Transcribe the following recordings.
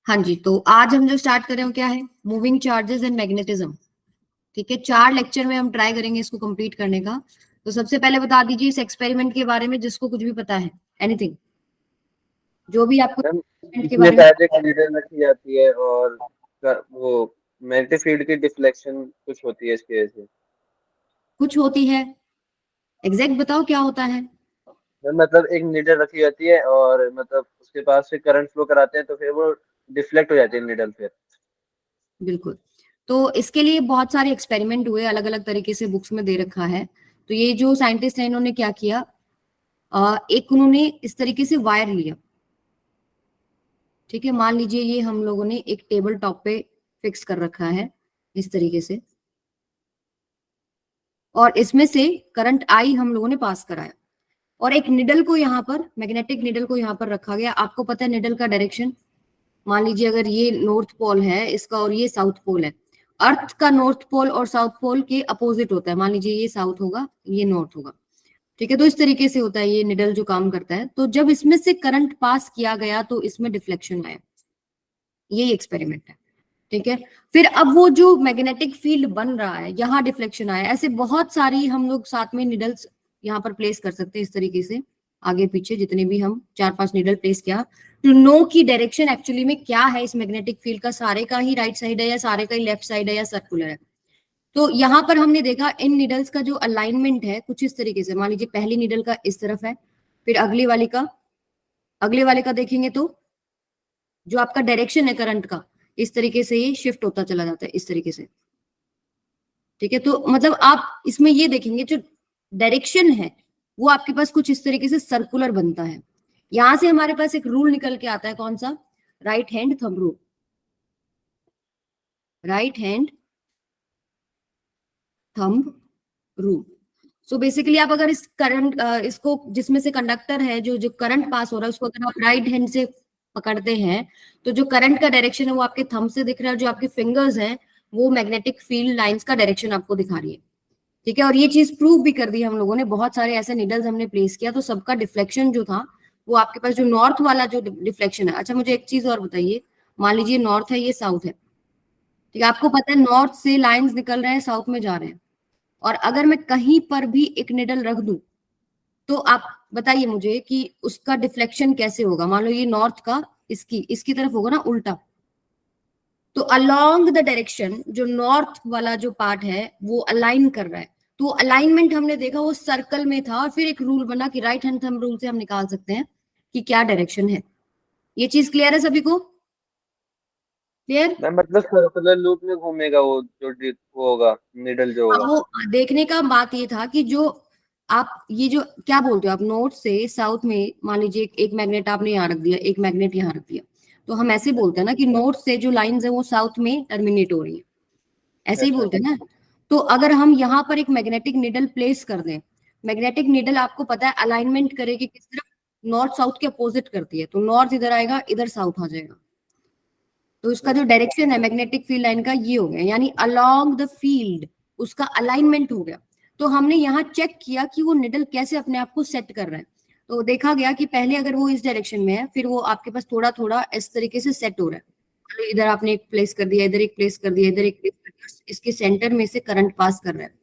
हाँ जी, तो आज हम जो स्टार्ट कर रहे हैं वो क्या है, मूविंग चार्जेस एंड मैग्नेटिज्म। ठीक है, 4 लेक्चर में हम ट्राई करेंगे इसको कंप्लीट करने का। तो सबसे पहले बता दीजिए इस एक्सपेरिमेंट के बारे में जिसको कुछ भी पता है, एनीथिंग जो भी आपको मैम एक्सपेरिमेंट के इसमें बारे में शायद एक नीडल रखी जाती है और वो मैग्नेटिक फील्ड की डिफ्लेक्शन कुछ होती है इसकी वजह से। कुछ होती है। एग्जैक्ट बताओ क्या होता है। मैम मतलब एक नीडल रखी जाती है और मतलब उसके पास से करंट फ्लो कराते हैं तो फिर वो डिफ्लेक्ट हो जाती है नीडल फिर। बिल्कुल। तो इसके लिए बहुत सारे एक्सपेरिमेंट हुए, अलग अलग तरीके से बुक्स में दे रखा है। तो ये जो साइंटिस्ट है इन्होंने क्या किया, एक उन्होंने इस तरीके से वायर लिया। ठीक है, मान लीजिए ये हम लोगों ने एक टेबल टॉप पे फिक्स कर रखा है इस तरीके से, और इसमें से करंट आई हम लोगों ने पास कराया, और एक निडल को यहाँ पर, मैग्नेटिक निडल को यहाँ पर रखा गया। आपको पता है निडल का डायरेक्शन, मान लीजिए अगर ये नॉर्थ पोल है इसका और ये साउथ पोल है, अर्थ का नॉर्थ पोल और साउथ पोल के अपोजिट होता है। मान लीजिए ये साउथ होगा, ये नॉर्थ होगा। ठीक है, तो इस तरीके से होता है ये निडल जो काम करता है। तो जब इसमें से करंट पास किया गया तो इसमें डिफ्लेक्शन आया। यही एक्सपेरिमेंट है। ठीक है, फिर अब वो जो मैग्नेटिक फील्ड बन रहा है, यहाँ डिफ्लेक्शन आया। ऐसे बहुत सारी हम लोग साथ में निडल्स यहाँ पर प्लेस कर सकते हैं इस तरीके से, आगे पीछे जितने भी हम 4-5 निडल प्लेस किया, टू नो की डायरेक्शन एक्चुअली में क्या है इस मैग्नेटिक फील्ड का, सारे का ही राइट साइड है या सारे का ही लेफ्ट साइड है या सर्कुलर है। तो यहाँ पर हमने देखा इन निडल्स का जो अलाइनमेंट है कुछ इस तरीके से, मान लीजिए पहली निडल का इस तरफ है, फिर अगले वाले का देखेंगे तो जो आपका डायरेक्शन है करंट का, इस तरीके से ये शिफ्ट होता चला जाता है इस तरीके से। ठीक है, तो मतलब आप इसमें ये देखेंगे जो डायरेक्शन है वो आपके पास कुछ इस तरीके से सर्कुलर बनता है। यहां से हमारे पास एक रूल निकल के आता है, कौन सा, right hand thumb rule. Right hand thumb rule. So basically आप अगर इस करंट इसको, जिसमें से कंडक्टर है, जो जो करंट पास हो रहा है उसको अगर आप राइट हैंड से पकड़ते हैं तो जो करंट का डायरेक्शन है वो आपके थंब से दिख रहा है, जो आपके फिंगर्स हैं वो मैग्नेटिक फील्ड लाइंस का डायरेक्शन आपको दिखा रही है। ठीक है, और ये चीज प्रूव भी कर दी हम लोगों ने, बहुत सारे ऐसे निडल्स हमने प्लेस किया तो सबका डिफ्लेक्शन जो था वो आपके पास जो नॉर्थ वाला जो डिफ्लेक्शन है। अच्छा मुझे एक चीज और बताइए, मान लीजिए नॉर्थ है, ये साउथ है। ठीक है, आपको पता है नॉर्थ से लाइंस निकल रहे हैं साउथ में जा रहे हैं, और अगर मैं कहीं पर भी एक निडल रख दूं तो आप बताइए मुझे कि उसका डिफ्लेक्शन कैसे होगा। मान लो ये नॉर्थ का इसकी इसकी तरफ होगा ना, उल्टा। तो अलोंग द डायरेक्शन जो नॉर्थ वाला जो पार्ट है वो अलाइन कर रहा है। तो अलाइनमेंट हमने देखा वो सर्कल में था, और फिर एक रूल बना कि राइट हैंड थंब रूल से हम निकाल सकते हैं कि क्या डायरेक्शन है। ये चीज क्लियर है सभी को? क्लियर? मैम मतलब सर्कुलर लूप में घूमेगा वो जो वो होगा नीडल जो अब होगा। वो देखने का बात ये था कि जो आप ये जो क्या बोलते हो, आप नॉर्थ से साउथ में, मान लीजिए एक मैग्नेट आपने यहाँ रख दिया, एक मैग्नेट यहाँ रख दिया, तो हम ऐसे बोलते हैं ना कि नॉर्थ से जो लाइंस है वो साउथ में टर्मिनेट हो रही है, ऐसे ही अच्छा। बोलते हैं ना। तो अगर हम यहाँ पर एक मैग्नेटिक निडल प्लेस कर दें, मैग्नेटिक निडल आपको पता है अलाइनमेंट करेगी किस तरफ, नॉर्थ साउथ के अपोजिट करती है। तो नॉर्थ इधर आएगा, इधर साउथ आ जाएगा। तो इसका जो डायरेक्शन है मैग्नेटिक फील्ड लाइन का ये हो गया, यानी अलोंग द फील्ड उसका अलाइनमेंट हो गया। तो हमने यहाँ चेक किया कि वो निडल कैसे अपने आप को सेट कर रहा है। तो देखा गया कि पहले अगर वो इस डायरेक्शन में है, फिर वो आपके पास थोड़ा थोड़ा इस तरीके से सेट हो रहा है। इधर आपने एक प्लेस कर दिया, इधर एक प्लेस कर दिया, इधर एक प्लेस कर दिया, इसके सेंटर में से करंट पास कर रहा है।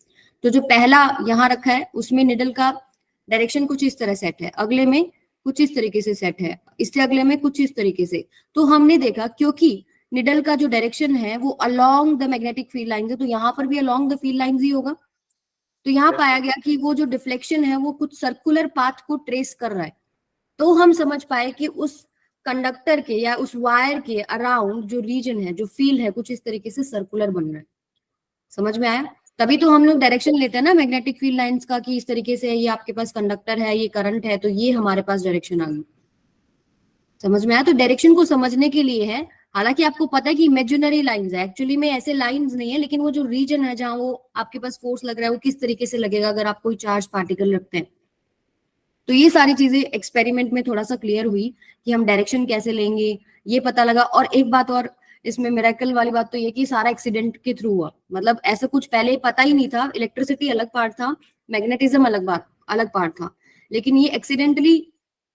तो जो पहला यहाँ रखा है उसमें निडल का डायरेक्शन कुछ इस तरह सेट है, अगले में कुछ इस तरीके से सेट है, इससे अगले में कुछ इस तरीके से। तो हमने देखा क्योंकि निडल का जो डायरेक्शन है वो along the magnetic field line है, तो यहाँ पर भी अलोंग द फील्ड लाइन ही होगा। तो यहाँ पाया गया कि वो जो डिफ्लेक्शन है वो कुछ सर्कुलर पाथ को ट्रेस कर रहा है। तो हम समझ पाए कि उस कंडक्टर के या उस वायर के अराउंड जो रीजन है, जो फील्ड है, कुछ इस तरीके से सर्कुलर बन रहा है। समझ में आया? तभी तो हम लोग डायरेक्शन लेते हैं ना मैग्नेटिक फील्ड लाइंस का, कि इस तरीके से ये आपके पास कंडक्टर है, ये करंट है, तो ये हमारे पास डायरेक्शन आ गई। समझ में आया? तो डायरेक्शन को समझने के लिए है, हालांकि आपको पता है कि इमेजिनरी लाइंस है, एक्चुअली में ऐसे लाइंस नहीं है, लेकिन वो जो रीजन है जहां वो आपके पास फोर्स लग रहा है वो किस तरीके से लगेगा अगर आप कोई चार्ज पार्टिकल रखते हैं। तो ये सारी चीजें एक्सपेरिमेंट में थोड़ा सा क्लियर हुई कि हम डायरेक्शन कैसे लेंगे, ये पता लगा। और एक बात और इसमें मिरेकल वाली बात तो ये कि सारा एक्सीडेंट के थ्रू हुआ, मतलब ऐसा कुछ पहले पता ही नहीं था। इलेक्ट्रिसिटी अलग पार्ट था, मैग्नेटिज्म अलग पार्ट था, लेकिन ये एक्सीडेंटली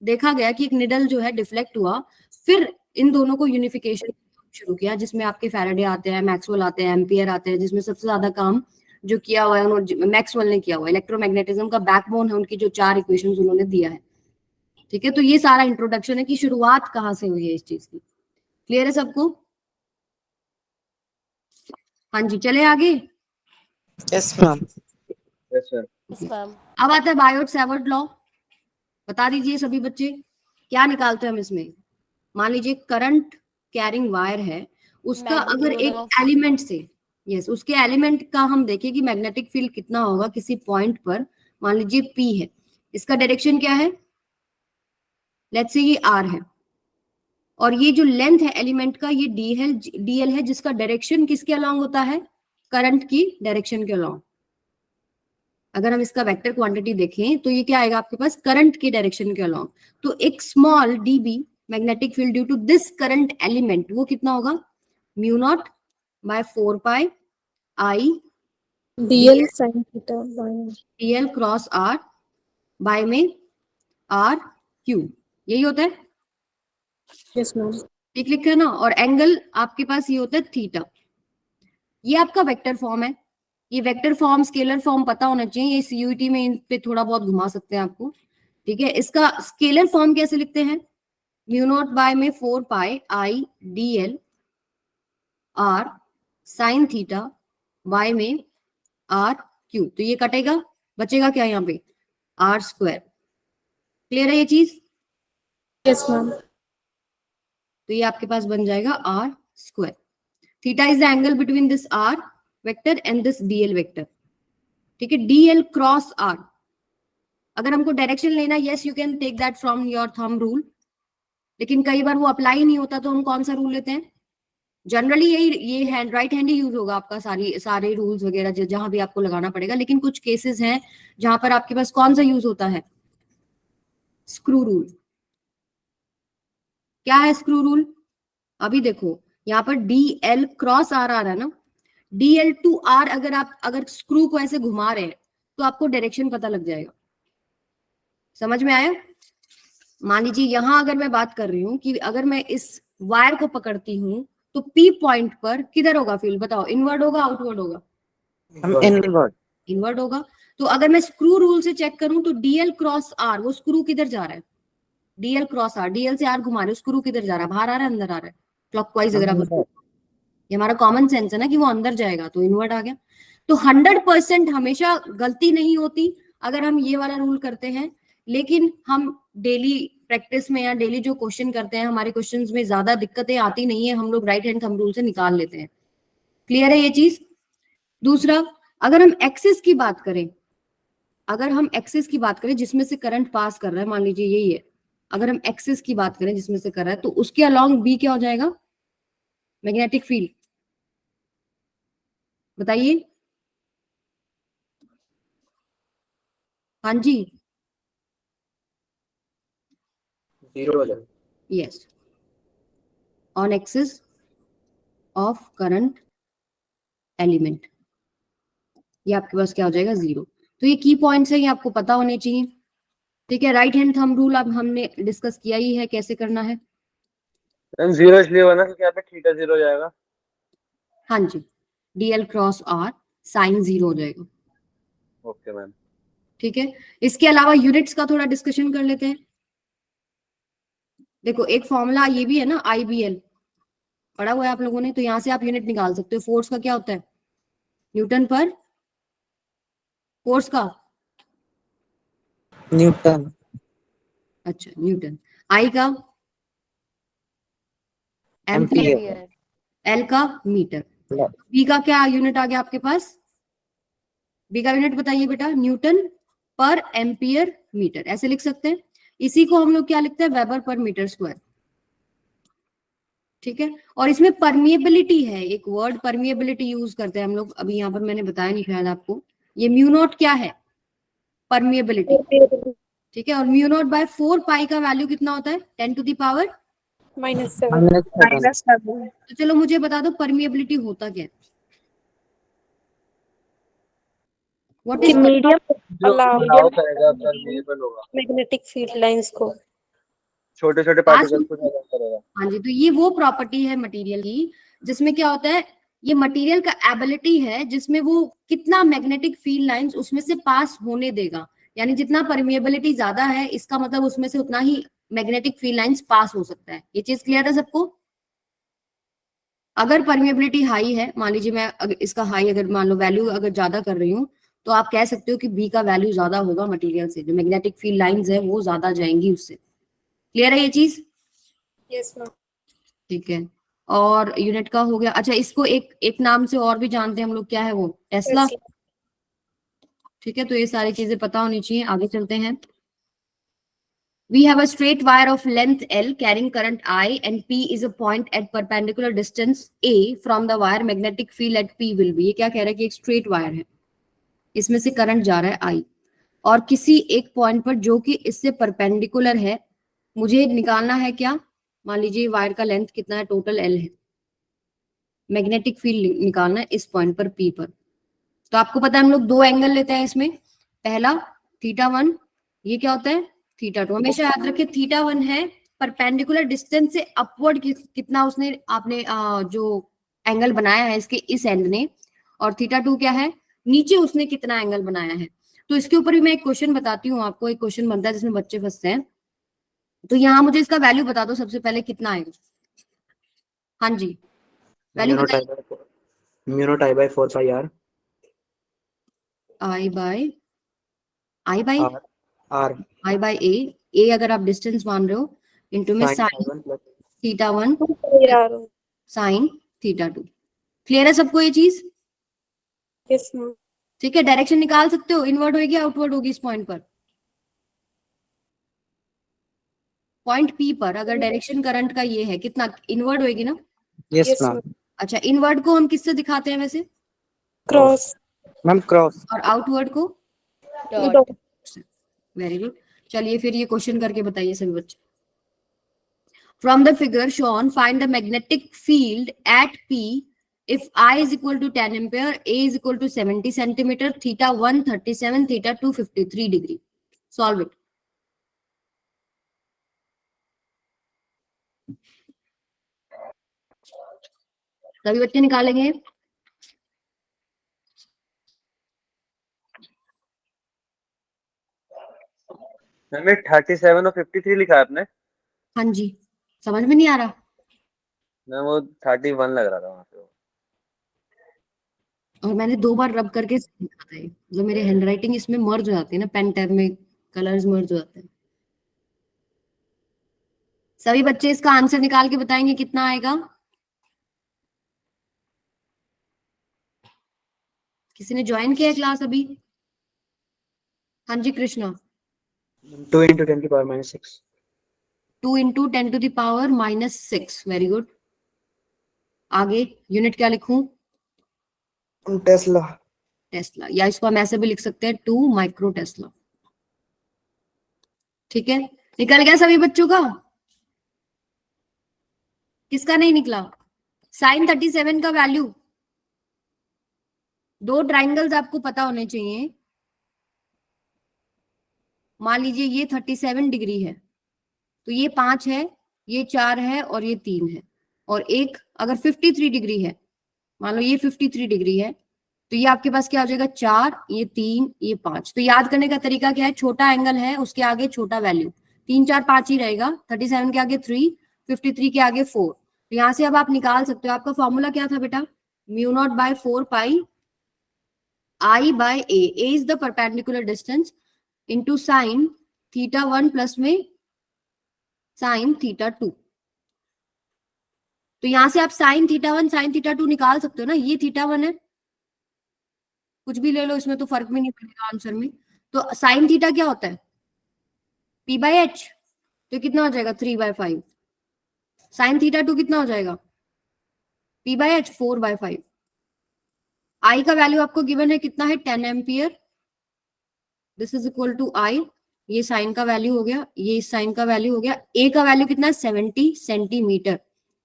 देखा गया कि एक निडल जो है डिफ्लेक्ट हुआ। फिर इन दोनों को यूनिफिकेशन शुरू किया, जिसमें आपके फैराडे आते हैं, मैक्सवेल आते हैं, एम्पियर आते हैं, जिसमें सबसे ज्यादा काम जो किया हुआ है उन्होंने मैक्सवेल ने किया हुआ है। इलेक्ट्रोमैग्नेटिज्म का बैकबोन है उनकी जो 4 इक्वेशंस उन्होंने दिया है। ठीक है, तो ये सारा इंट्रोडक्शन है कि शुरुआत कहाँ से हुई है इस चीज की। क्लियर है सबको? हाँ जी, चले आगे। Yes ma'am. Yes sir. Yes ma'am. अब आता है बायोट सैवर्ट लॉ। बता दीजिए सभी बच्चे, क्या निकालते हैं हम इसमें। मान लीजिए करंट कैरिंग वायर है, उसका अगर एक एलिमेंट से, यस, उसके एलिमेंट का हम देखें कि मैग्नेटिक फील्ड कितना होगा किसी पॉइंट पर, मान लीजिए P है, इसका डायरेक्शन क्या है, लेट्स से ये R है, और ये जो लेंथ है एलिमेंट का ये DL है, जिसका डायरेक्शन किसके अलोंग होता है, करंट की डायरेक्शन के अलोंग। अगर हम इसका वेक्टर क्वांटिटी देखें तो ये क्या आएगा आपके पास, करंट की डायरेक्शन के अलोंग। तो एक small dB magnetic field due to this current element, वो कितना होगा, mu not by 4 pi I DL sin theta DL cross R by में R क्यूब, यही होता है। Yes ma'am. ठीक लिखा है ना, और एंगल आपके पास ये होता है थीटा। ये आपका वेक्टर फॉर्म है। ये वेक्टर फॉर्म स्केलर फॉर्म पता होना चाहिए, ये CUET में इन पे थोड़ा बहुत घुमा सकते हैं आपको। ठीक है, इसका स्केलर फॉर्म कैसे लिखते हैं, म्यू नॉट बाय में 4 pi I DL R sign theta by में R क्यूब। तो ये कटेगा, बचेगा क्या यहाँ पे, R स्क्वायर। क्लियर है ये चीज? Yes ma'am. तो ये आपके पास बन जाएगा R square. Theta is the angle between this R vector and this DL vector. ठीक है, DL क्रॉस R, अगर हमको डायरेक्शन लेना, yes you can take that from your thumb rule, लेकिन कई बार वो अप्लाई नहीं होता, तो हम कौन सा रूल लेते हैं, जनरली यही, ये हैंड राइट हैंड ही यूज होगा आपका, सारे रूल्स वगैरह जहां भी आपको लगाना पड़ेगा। लेकिन कुछ केसेस हैं जहां पर आपके पास कौन सा यूज होता है, स्क्रू रूल। क्या है स्क्रू रूल, अभी देखो यहाँ पर DL क्रॉस R आ रहा है ना, DL टू R, अगर स्क्रू को ऐसे घुमा रहे हैं तो आपको डायरेक्शन पता लग जाएगा। समझ में आया? मान लीजिए यहां अगर मैं बात कर रही हूँ कि अगर मैं इस वायर को पकड़ती हूँ तो P पॉइंट पर किधर होगा फील्ड, बताओ, इनवर्ड होगा आउटवर्ड होगा, इनवर्ड होगा। तो अगर मैं स्क्रू रूल से चेक करूं तो DL क्रॉस R, वो स्क्रू किधर जा रहा है, DL क्रॉस R, DL से R घुमा रहे हो, स्क्रू किधर जा रहा है, बाहर आ रहा है अंदर आ रहा है, क्लॉकवाइज अगर आप, ये हमारा कॉमन सेंस है ना कि वो अंदर जाएगा, तो इनवर्ट आ गया। तो 100% हमेशा गलती नहीं होती अगर हम ये वाला रूल करते हैं, लेकिन हम डेली प्रैक्टिस में या डेली जो क्वेश्चन करते हैं, हमारे क्वेश्चंस में ज्यादा दिक्कतें आती नहीं है, हम लोग राइट हैंड थंब रूल से निकाल लेते हैं। क्लियर है ये चीज? दूसरा, अगर हम एक्सिस की बात करें, अगर हम एक्सिस की बात करें जिसमें से करंट पास कर रहा है, मान लीजिए यही है, अगर हम एक्सिस की बात करें जिसमें से कर रहा है, तो उसके अलोंग B क्या हो जाएगा, मैग्नेटिक फील्ड, बताइए। हाँ जी, 0 हो जाएगा। Yes, on axis of current element, ये आपके पास क्या हो जाएगा, 0। तो ये की पॉइंट्स है, ये आपको पता होने चाहिए। ठीक है, राइट हैंड थंब रूल अब हमने डिस्कस किया ही है कैसे करना है। 0 इसलिए हुआ ना क्योंकि यहाँ पे थीटा 0 हो जाएगा। हाँ जी, DL क्रॉस R साइन 0 हो जाएगा। Okay ma'am. ठीक है, इसके अलावा यूनिट्स का थोड़ा डिस्कशन कर लेते हैं। देखो एक फॉर्मूला ये भी है ना, IBL पढ़ा हुआ है आप लोगों ने, तो यहां से आप यूनिट निकाल सकते हो। फोर्स का क्या होता है, न्यूटन पर, फोर्स का, न्यूटन। अच्छा न्यूटन। I का एम्पियर। एम्पियर, L का मीटर, B का क्या यूनिट आ गया आपके पास, B का यूनिट बताइए बेटा, न्यूटन पर एम्पियर मीटर, ऐसे लिख सकते हैं। इसी को हम लोग क्या लिखते हैं, वेबर पर मीटर स्क्वायर। ठीक है, और इसमें परमिएबिलिटी है, एक वर्ड परमिएबिलिटी यूज करते हैं हम लोग, अभी यहाँ पर मैंने बताया नहीं शायद आपको, ये म्यू नॉट क्या है, परमिएबिलिटी। ठीक है, और म्यू नॉट बाय 4 पाई का वैल्यू कितना होता है, 10 टू द पावर -7। तो चलो मुझे बता दो परमिएबिलिटी होता क्या है, व्हाट इज मीडियम जो अलाउ अलाउ करेगा परमिएबल होगा। मैग्नेटिक फील्ड लाइंस को। छोटे छोटे पास पार्टिकल्स को ज्यादा करेगा। हाँ जी, तो ये वो प्रॉपर्टी है मटेरियल की जिसमें क्या होता है, ये मटेरियल का एबिलिटी है जिसमें वो कितना मैग्नेटिक फील्ड लाइंस उसमें से पास होने देगा, यानी जितना परमिएबिलिटी ज्यादा है इसका मतलब उसमें से उतना ही मैग्नेटिक फील्ड लाइंस पास हो सकता है। ये चीज क्लियर है सबको? अगर परमिएबिलिटी हाई है, मान लीजिए मैं अगर इसका हाई अगर मान लो वैल्यू अगर ज्यादा कर रही हूँ, तो आप कह सकते हो कि बी का वैल्यू ज्यादा होगा मटेरियल से, जो मैग्नेटिक फील्ड लाइंस है वो ज्यादा जाएंगी उससे। क्लियर है ये चीज? Yes, ma'am. ठीक है, और यूनिट का हो गया। अच्छा, इसको एक एक नाम से और भी जानते हैं हम लोग, क्या है वो? टेस्ला। Tesla. ठीक है, तो ये सारी चीजें पता होनी चाहिए। आगे चलते हैं। We have a straight wire of length L carrying current I and P is a point at perpendicular distance A from the wire. Magnetic field at P will be, ये क्या कह रहा है कि एक स्ट्रेट वायर है, इसमें से करंट जा रहा है I, और किसी एक पॉइंट पर जो कि इससे परपेंडिकुलर है, मुझे निकालना है क्या? मान लीजिए वायर का लेंथ कितना है, टोटल L है, मैग्नेटिक फील्ड निकालना है इस पॉइंट पर P पर। तो आपको पता है हम लोग दो एंगल लेते हैं इसमें, पहला θ1, ये क्या होता है θ2। हमेशा याद रखिए θ1 है परपेंडिकुलर डिस्टेंस से अपवर्ड कितना उसने आपने जो एंगल बनाया है इसके इस एंड ने, और θ2 क्या है, नीचे उसने कितना एंगल बनाया है। तो इसके ऊपर भी मैं एक क्वेश्चन बताती हूँ आपको, एक क्वेश्चन बनता है जिसमें बच्चे फंसते हैं। तो यहाँ मुझे इसका वैल्यू बता दो सबसे पहले कितना आएगा। हाँ जी, वैल्यू बताइए। Mu naught I by 4 pi R. I by R R I by A अगर आप डिस्टेंस मान रहे हो, इंटू में साइन θ1 Yeah. साइन θ2। क्लियर है सबको ये चीज? Yes, ma'am. ठीक है, डायरेक्शन निकाल सकते हो, इनवर्ड होगी आउटवर्ड होगी इस पॉइंट पर? पॉइंट पी पर अगर डायरेक्शन करंट का ये है, कितना इनवर्ड होगी ना? Yes Yes, ma'am. ma'am. अच्छा, इनवर्ड को हम किससे दिखाते हैं वैसे, Cross. Ma'am cross. और आउटवर्ड को Dot. डॉट। Very good. चलिए फिर ये क्वेश्चन करके बताइए सभी बच्चे। From the figure shown, find the magnetic field at P if I is equal to 10 ampere, A is equal to 70 centimeter, θ1 37, θ2 53 degree. Solve it. सभी बच्चे निकालेंगे? मैम 37 और 53 लिखा है आपने? हाँ जी, समझ में नहीं आ रहा? मैम वो 31 लग रहा था वहां पे। और मैंने 2 बार रब करके लिखा था ये, जो मेरे हैंडराइटिंग इसमें मर्ज हो जाती है ना, पेन टैब में कलर्स मर्ज हो जाते हैं। सभी बच्चे इसका आंसर निकाल के बताएंगे कितना आएगा? किसी ने ज्वाइन किया क्लास अभी? हाँ जी कृष्णा। 2 into 10 की power -6। 2 into 10 to the power -6। Very good. आगे यूनिट क्या लिखूं? टेस्ला। टेस्ला, या इसको हम ऐसे भी लिख सकते हैं 2 माइक्रो टेस्ला। ठीक है, निकल गया सभी बच्चों का? किसका नहीं निकला? साइन 37 का वैल्यू, दो ट्राइंगल्स आपको पता होने चाहिए। मान लीजिए ये 37 डिग्री है, तो ये 5 है, ये 4 है और ये 3 है, और एक अगर 53 डिग्री है, मान लो ये 53 डिग्री है, तो ये आपके पास क्या हो जाएगा, 4, ये 3, ये 5। तो याद करने का तरीका क्या है, छोटा एंगल है उसके आगे छोटा वैल्यू, 3 4 5 ही रहेगा, 37 के आगे 3, 53 के आगे 4। तो यहाँ से अब आप निकाल सकते हो। आपका फॉर्मूला क्या था बेटा? Mu not by 4 pi I by A is the perpendicular distance into sine θ1 plus में साइन θ2। तो यहां से आप साइन θ1 साइन θ2 निकाल सकते हो ना, ये θ1 है, कुछ भी ले लो इसमें तो फर्क भी नहीं पड़ेगा आंसर में। तो साइन थीटा क्या होता है, p बाई एच, तो कितना हो जाएगा 3/5। साइन θ2 कितना हो जाएगा, p बाई एच 4/5। आई का वैल्यू आपको गिवन है कितना है, 10 ampere. This is equal to I, ये साइन का वैल्यू हो गया, ये साइन का वैल्यू हो गया। ए का वैल्यू कितना है 70 सेंटीमीटर,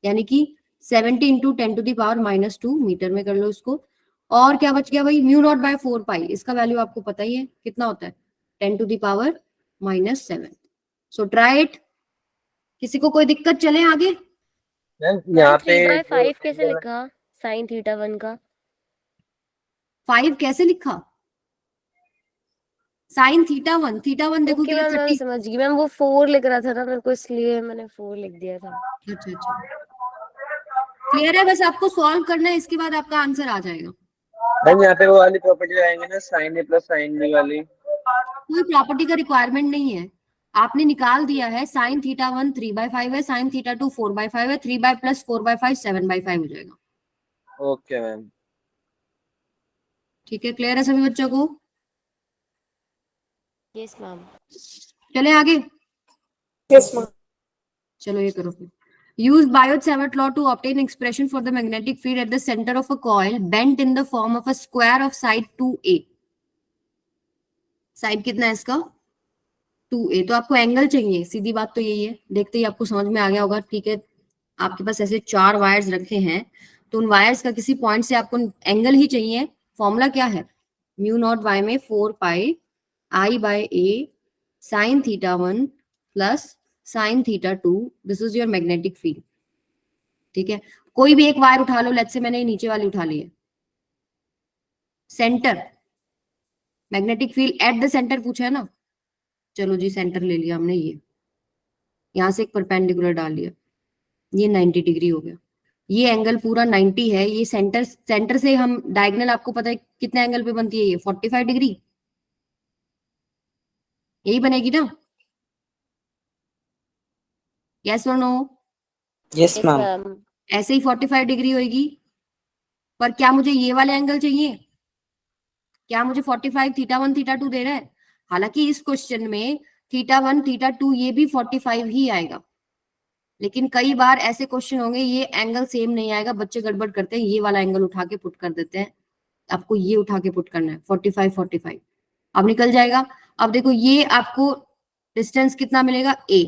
यानी कि 70 into 10 to the power -2 metre में कर लो इसको। और क्या बच गया भाई, म्यू नॉट बाय 4 पाई, इसका वैल्यू आपको पता ही है कितना होता है, 10 to the power -7। So try it. किसी को कोई दिक्कत, चले आगे? मैम यहाँ पे 3/5 जो कैसे angle- लिखा साइन थीटा 1 का? 5 कैसे लिखा? साइन थीटा वन देखो ओके क्या मैम, मैं 30। समझ गई मैम, वो 4 लिख रहा था ना मेरे को, इसलिए मैंने 4 लिख दिया था। अच्छा अच्छा, क्लियर है? बस आपको सॉल्व करना है, इसके बाद आपका आंसर आ जाएगा। मैम यहाँ पे वो वाली प्रॉपर्टी लगाएंगे ना, साइन ए प्लस साइन बी वाली। कोई प्रॉपर्टी का रिक्वायरमेंट नहीं है, आपने निकाल दिया है। साइन थीटा 1 3/5 है, साइन थीटा 2 4/5 है, 3 बाय प्लस 4/5 7/5 हो जाएगा। Okay ma'am. ठीक है, क्लियर है सभी बच्चों को? Yes ma'am. चले आगे। Yes ma'am. चलो ये करो फिर। Use Biot-Savart law to obtain expression for the magnetic field at the center of a coil bent in the form of a square of side 2a. Side कितना है इसका? 2a। तो आपको एंगल चाहिए, सीधी बात तो यही है। देखते ही आपको समझ में आ गया होगा। ठीक है, आपके पास ऐसे 4 वायर्स रखे हैं, तो उन वायर्स का किसी पॉइंट से आपको एंगल ही चाहिए। फॉर्मूला क्या है? म्यू नॉट वाई में 4 pi I by A sine theta 1 plus sine theta 2। This is your magnetic field. ठीक है, कोई भी एक वायर उठा लो, लेट्स से मैंने नीचे वाली उठा ली है। Centre, magnetic field at the centre पूछा है ना, चलो जी सेंटर ले लिया हमने। ये यहां से एक परपेंडिकुलर डाल लिया, ये 90 डिग्री हो गया। ये एंगल पूरा 90 है। ये सेंटर से हम डायगोनल, आपको पता है कितने एंगल पे बनती है? ये 45 डिग्री, यही बनेगी ना? यस और no? Yes, yes ma'am. Ma'am. ऐसे ही 45 डिग्री होगी। पर क्या मुझे ये वाले एंगल चाहिए? क्या मुझे 45 थीटा 1 थीटा 2 दे रहा है? हालांकि इस क्वेश्चन में थीटा 1 थीटा 2 ये भी 45 ही आएगा, लेकिन कई बार ऐसे क्वेश्चन होंगे ये एंगल सेम नहीं आएगा, बच्चे गड़बड़ करते हैं, ये वाला एंगल उठा के पुट कर देते हैं। आपको ये उठा के पुट करना है 45 45, अब निकल जाएगा। अब देखो ये आपको डिस्टेंस कितना मिलेगा? ए।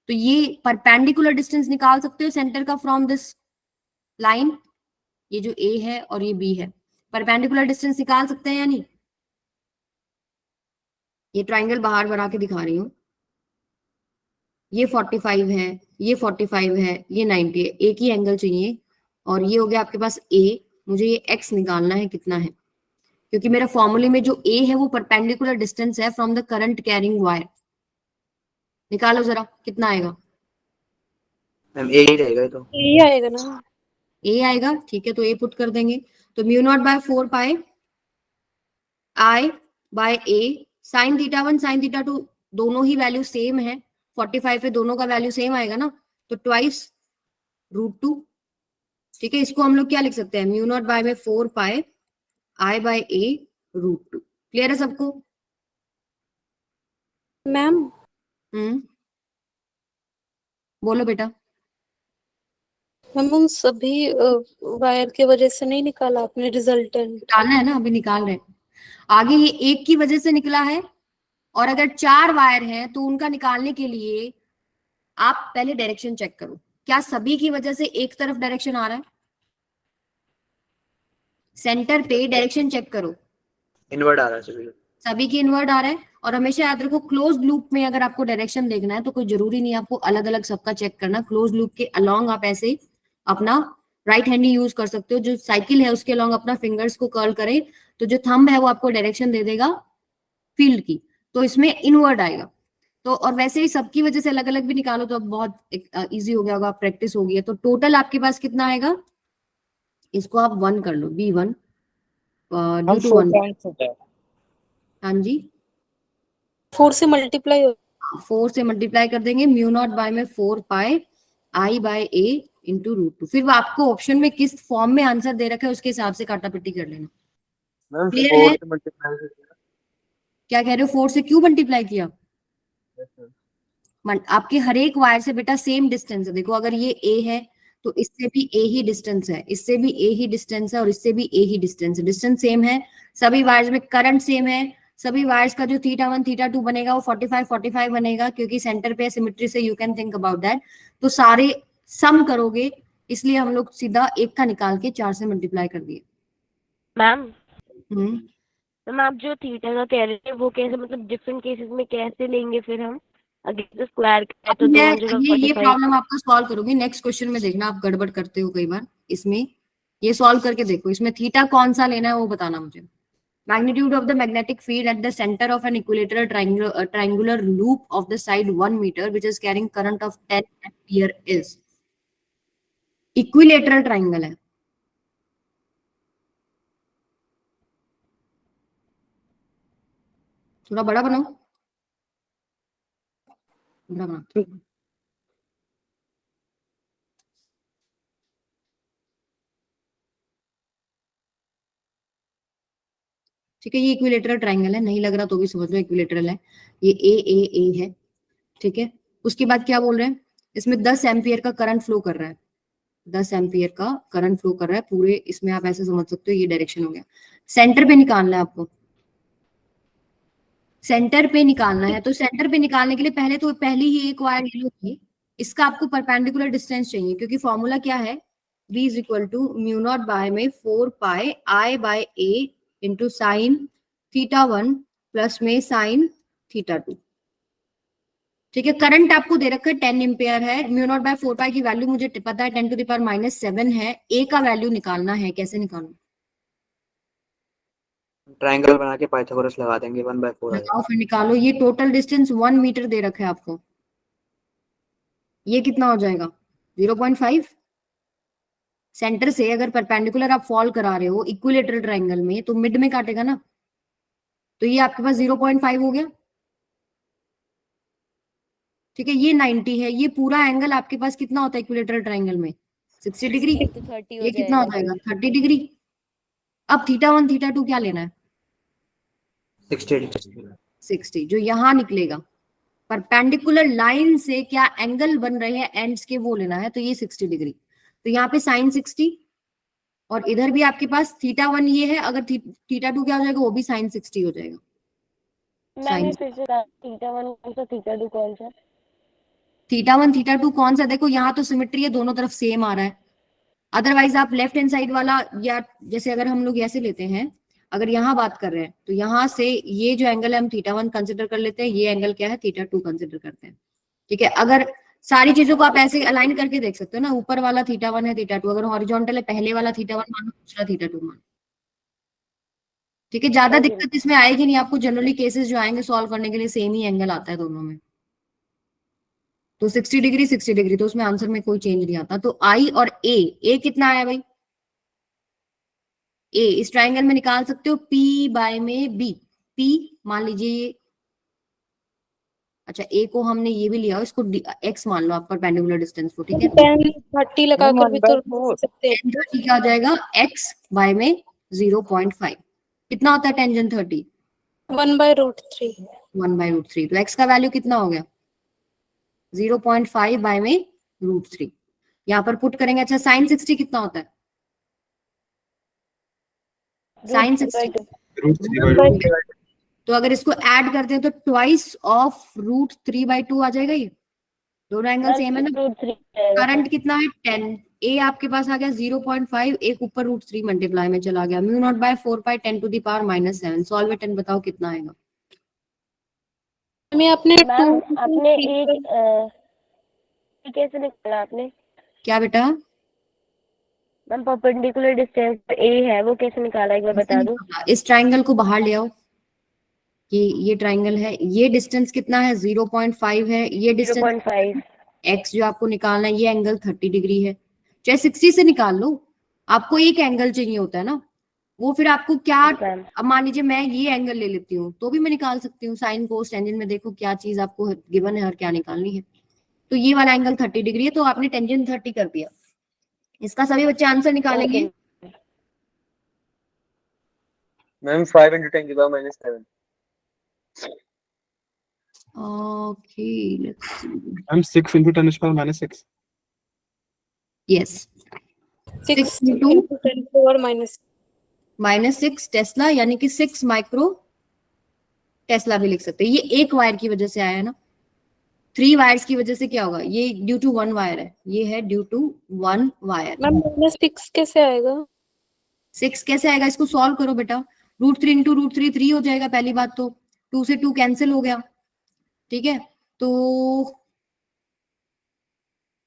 तो ये परपेंडिकुलर डिस्टेंस निकाल सकते हो सेंटर का फ्रॉम दिस लाइन। ये जो ए है और ये बी है, परपेंडिकुलर डिस्टेंस निकाल सकते हैं या नहीं? ये ट्राइंगल बाहर बना के दिखा रही हूँ। ये 45 है, ये 45 है, ये 90 है, एक ही एंगल चाहिए। और ये हो गया आपके पास ए। मुझे ये एक्स निकालना है कितना है, क्योंकि मेरा फॉर्मूले में जो ए है वो परपेंडिकुलर डिस्टेंस है from the current carrying wire. निकालो जरा, कितना आएगा? मैम ए ही रहेगा ये तो। यही आएगा ना? ए आएगा, ठीक है, तो ए पुट कर देंगे। तो mu not by 4 pi I by A sine theta 1 sign theta 2, दोनों ही वैल्यू सेम है। 45 पे दोनों का वैल्यू सेम आएगा ना, तो ट्वाइस √2। ठीक है, इसको हम लोग क्या लिख सकते हैं? म्यू नॉट बाय में 4 pi I by A √2। Clear है सबको? मैम बोलो बेटा। मैम उन सभी वायर के वजह से नहीं निकाला आपने रिजल्टेंट? निकालना है ना, अभी निकाल रहे हैं। आगे ये एक की वजह से निकला है, और अगर 4 वायर हैं तो उनका निकालने के लिए आप पहले डायरेक्शन चेक करो। क्या सभी की वजह से एक तरफ डायरेक्शन आ रहा है? सेंटर पे डायरेक्शन चेक करो, इनवर्ड आ रहा है सभी। सभी की इनवर्ड आ रहा है। और हमेशा याद रखो, क्लोज लूप में अगर आपको डायरेक्शन देखना है तो कोई जरूरी नहीं आपको अलग अलग सबका चेक करना। क्लोज लूप के अलोंग आप ऐसे अपना राइट हैंड ही यूज कर सकते हो। जो साइकिल है उसके अलोंग अपना फिंगर्स को कर्ल करें, तो जो थंब है वो आपको डायरेक्शन दे देगा फील्ड की, तो इसमें इनवर्ड आएगा। तो और वैसे ही सबकी वजह से अलग अलग भी निकालो तो अब बहुत इजी हो गया होगा, प्रैक्टिस हो गई है। तो टोटल आपके पास कितना आएगा? इसको आप 1 कर लो, B1 ड्यू टू 1। हाँ जी, 4 से मल्टीप्लाई हो 4 से मल्टीप्लाई कर देंगे। म्यू नॉट बाय में 4 pi I by a into √2। फिर वो आपको ऑप्शन में किस फॉर्म में आंसर दे रखा है उसके हिसाब से काटापिट्टी कर लेना। मैम क्लियर 4 है? से मल्टीप्लाई से किया। क्या कह रहे हो? 4 से क्यों मल्टीप्लाई किया? Yes, sir. आपके हर एक वायर से बेटा सेम डिस्टेंस है। देखो अगर ये ए है तो इससे भी ए ही डिस्टेंस है, इससे भी ए ही डिस्टेंस है, और इससे भी ए ही डिस्टेंस है। डिस्टेंस सेम है, सभी वायर्स में करंट सेम है। सभी वायर्स का जो थीटा 1 थीटा 2 बनेगा वो 45 45 बनेगा, क्योंकि सेंटर पे सिमेट्री से you can think about that. तो सारे सम करोगे, इसलिए हम लोग सीधा एक का निकाल के 4 से मल्टीप्लाई कर दिए। मैम। हम्म मैम आप जो थीटा का कह रहे थे वो कैसे, मतलब डिफरेंट केसेस में कैसे लेंगे फिर हम? अगर स्क्वायर का है अब तो मैं दोनों जगह ये 45। प्रॉब्लम आपका सॉल्व करूंगी, नेक्स्ट क्वेश्चन में देखना आप गड़बड़ करते हो कई बार इसमें। ये सॉल्व करके देखो, इसमें थीटा कौन सा लेना है वो बताना मुझे। Magnitude of the magnetic field at the centre of an equilateral triangular loop of the side 1 metre which is carrying current of 10 ampere is. Equilateral triangle है, थोड़ा बड़ा बनाओ, बड़ा बनाओ। ठीक है, ये इक्विलेटरल ट्रायंगल है, नहीं लग रहा तो भी समझ लो इक्विलेटरल है। ये ए है, ठीक है। उसके बाद क्या बोल रहे हैं, इसमें 10 एम्पियर का करंट फ्लो कर रहा है, 10 एम्पियर का करंट फ्लो कर रहा है पूरे इसमें, आप ऐसे समझ सकते हो ये डायरेक्शन हो गया। सेंटर पे निकालना है आपको, सेंटर पे निकालना है। तो सेंटर पे निकालने के लिए पहले ही एक वायर ले लो, इसका आपको परपेंडिकुलर डिस्टेंस चाहिए, क्योंकि फॉर्मूला क्या है, v is equal to mu not by में 4 pi I by a into sine theta 1 plus में साइन थीटा 2। ठीक है, करंट आपको दे रखा है 10 एम्पियर है, म्यू नॉट बाय 4 पाई की वैल्यू मुझे पता है 10 टू द पावर -7 है। ए का वैल्यू निकालना है, कैसे निकालूं? ट्रायंगल बना के पाइथागोरस लगा देंगे, 1/4 आ बताओ फिर निकालो। ये टोटल डिस्टेंस 1 मीटर दे रखा है आपको, ये कितना हो जाएगा 0.5। सेंटर से अगर परपेंडिकुलर आप फॉल करा रहे हो इक्विलेटरल ट्रायंगल में तो मिड में काटेगा ना, तो ये आपके पास 0.5 हो गया। ठीक है, ये 90 है, ये पूरा एंगल आपके पास कितना होता है इक्विलेटरल ट्रायंगल में 60 डिग्री। तो 30 हो ये कितना हो जाएगा। जाएगा 30 डिग्री। अब थीटा 1 थीटा 2 क्या लेना है 60। 60, जो यहां निकलेगा परपेंडिकुलर लाइन से क्या एंगल बन रहे हैं एंड्स के वो लेना है, तो ये 60 डिग्री। तो यहाँ पे साइन 60 और इधर भी आपके पास थीटा 1 ये है, अगर थीटा 2 क्या हो जाएगा वो भी साइन 60 हो जाएगा। मैंने फिर से कहा थीटा 1 कौन सा थीटा 2 कौन सा? थीटा 1 थीटा 2 कौन सा, देखो यहाँ तो सिमेट्री है, दोनों तरफ सेम आ रहा है। अदरवाइज आप लेफ्ट हैंड साइड वाला, या जैसे अगर हम लोग ऐसे लेते हैं, अगर यहाँ बात कर रहे हैं तो यहाँ से ये जो एंगल है हम थीटा 1 कंसिडर कर लेते हैं, ये एंगल क्या है थीटा 2 कंसिडर करते हैं। ठीक है, अगर सारी चीजों को आप ऐसे अलाइन करके देख सकते हो ना, ऊपर वाला थीटा 1 है थीटा 2, अगर हॉरिजॉन्टल है पहले वाला थीटा 1 मानो, दूसरा थीटा 2 मानो। ठीक है, ज्यादा दिक्कत इसमें आएगी नहीं आपको, जनरली केसेस जो आएंगे सॉल्व करने के लिए सेम ही एंगल आता है दोनों में। तो 60 डिग्री 60 डिग्री, तो उसमें आंसर में कोई चेंज नहीं आता। तो आई और ए कितना आया भाई, ए इस ट्राइंगल में निकाल सकते हो पी बाय में बी। पी मान लीजिए ये, अच्छा ए को हमने ये भी लिया, इसको एक्स मान लो आप परपेंडिकुलर डिस्टेंस को। ठीक है, 10-30 लगाकर भी तो लिख सकते हैं। 10 क्या हो जाएगा एक्स बाय में 0.5, कितना होता है टेंजेंट 30 1/√3। 1/√3, तो एक्स का वैल्यू कितना हो गया 0.5 बाय में √3, यहाँ पर पुट करेंगे। अच्छा साइन 60 कितना होता है, साइन 60 तो अगर इसको ऐड करते हैं तो ट्वाइस ऑफ √3/2 आ जाएगा। ये दोनों एंगल सेम है ना। करंट कितना है 10, ए आपके पास आ गया 0.5, एक ऊपर √3 मल्टीप्लाई में चला गया, mu not by 4 pi 10 to the power -7। Solve it and बताओ कितना आएगा। मैं अपने आपने एक कैसे निकाला आपने? क्या बेटा, मैम परपेंडिकुलर डिस्टेंस ए है वो कैसे निकाला एक बार बता दो। इस ट्राइंगल को बाहर ले आओ कि ये ट्राइंगल है, ये डिस्टेंस कितना है 0.5 है, ये डिस्टेंस 0.5 एक्स जो आपको निकालना है, ये एंगल 30 डिग्री है। चाहे 60 से निकाल लो, आपको एक एंगल चाहिए होता है ना, वो फिर आपको क्या, अब मान लीजिए मैं ये एंगल ले लेती हूँ तो भी मैं निकाल सकती हूँ, साइन कोस टेंजेंट में देखो क्या चीज आपको गिवन है और क्या निकालनी है। तो ये वाला एंगल 30 डिग्री है, तो आपने टेंजेंट 30 कर दिया। इसका सभी बच्चे आंसर निकालेंगे। Ma'am 5 × 10⁻⁷। Okay, let's see. I'm 6 × 10⁻⁶. Yes. 6 into into 10⁻⁻⁶. -6 Tesla, यानी कि 6 माइक्रो टेस्ला भी लिख सकते हैं। ये एक वायर की वजह से आया है ना, 3 वायर्स की वजह से क्या होगा, ये ड्यू टू 1 वायर है, ये है ड्यू टू 1 वायर। मैम -6 कैसे आएगा? 6 कैसे आएगा, इसको सॉल्व करो बेटा। √3 × √3 3 हो जाएगा पहली बात तो, 2 से 2 कैंसिल हो गया। ठीक है, तो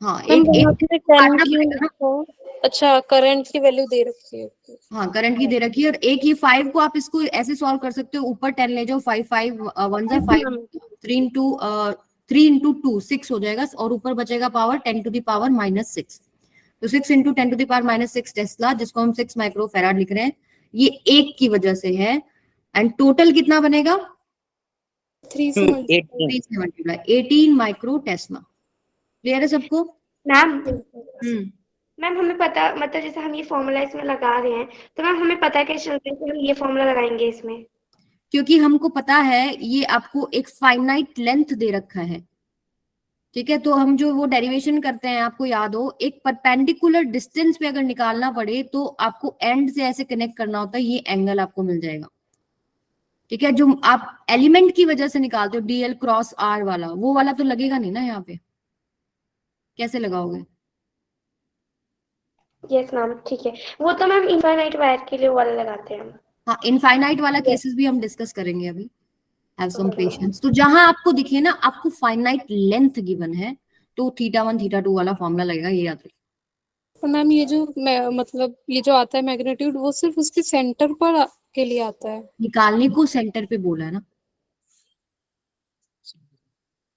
हाँ मैम एक यहाँ एक पे काटना 10 की पड़ेगा ना। तो अच्छा करंट की वैल्यू दे रखी है। हाँ करंट की दे रखी है, और एक ये 5 को आप इसको ऐसे सॉल्व कर सकते हो, ऊपर 10 ले जाओ, 5 5 1 जा 5, 3 इंटू 2 6 हो जाएगा, और ऊपर बचेगा पावर 10 टू द पावर -6। तो 6 into 10 to the power -6 tesla, जिसको हम 6 माइक्रो फैराड लिख रहे हैं, ये एक की वजह से है। एंड टोटल कितना बनेगा? 3 से मल्टीप्लाई। 3 से मल्टीप्लाई 18 माइक्रो टेस्ला। क्लियर है सबको? मैम हम्म मैम हमें पता, मतलब जैसे हम ये फॉर्मूला इसमें लगा रहे हैं, तो मैम हमें पता कैसे चलता है कि हम ये फॉर्मूला लगाएंगे इसमें? क्योंकि हमको पता है ये आपको एक फाइनाइट लेंथ दे रखा है, ठीक है। तो हम जो वो डेरिवेशन करते हैं, आपको याद हो, एक परपेंडिकुलर डिस्टेंस पे अगर निकालना पड़े तो आपको एंड से ऐसे कनेक्ट करना होता है, ये एंगल आपको मिल जाएगा, ठीक है। जो आप एलिमेंट की वजह से निकालते हो डीएल क्रॉस आर वाला, वो वाला तो लगेगा नहीं ना यहाँ पे, कैसे लगाओगे? यस मैम, ठीक है। वो तो मैम इनफाइनाइट वायर के लिए वो वाला लगाते हैं हम। हाँ इनफाइनाइट वाला केसेस भी हम डिस्कस करेंगे अभी, हैव सम पेशेंस। तो जहां आपको दिखे ना आपको फाइनाइट लेंथ गिवन है, तो θ1 θ2 वाला फॉर्मूला लगेगा, ये याद रखिए। तो मैम ये जो मतलब ये जो आता है मैग्नीट्यूड, वो सिर्फ उसके सेंटर पर के लिए आता है। निकालने को सेंटर पे बोला है ना,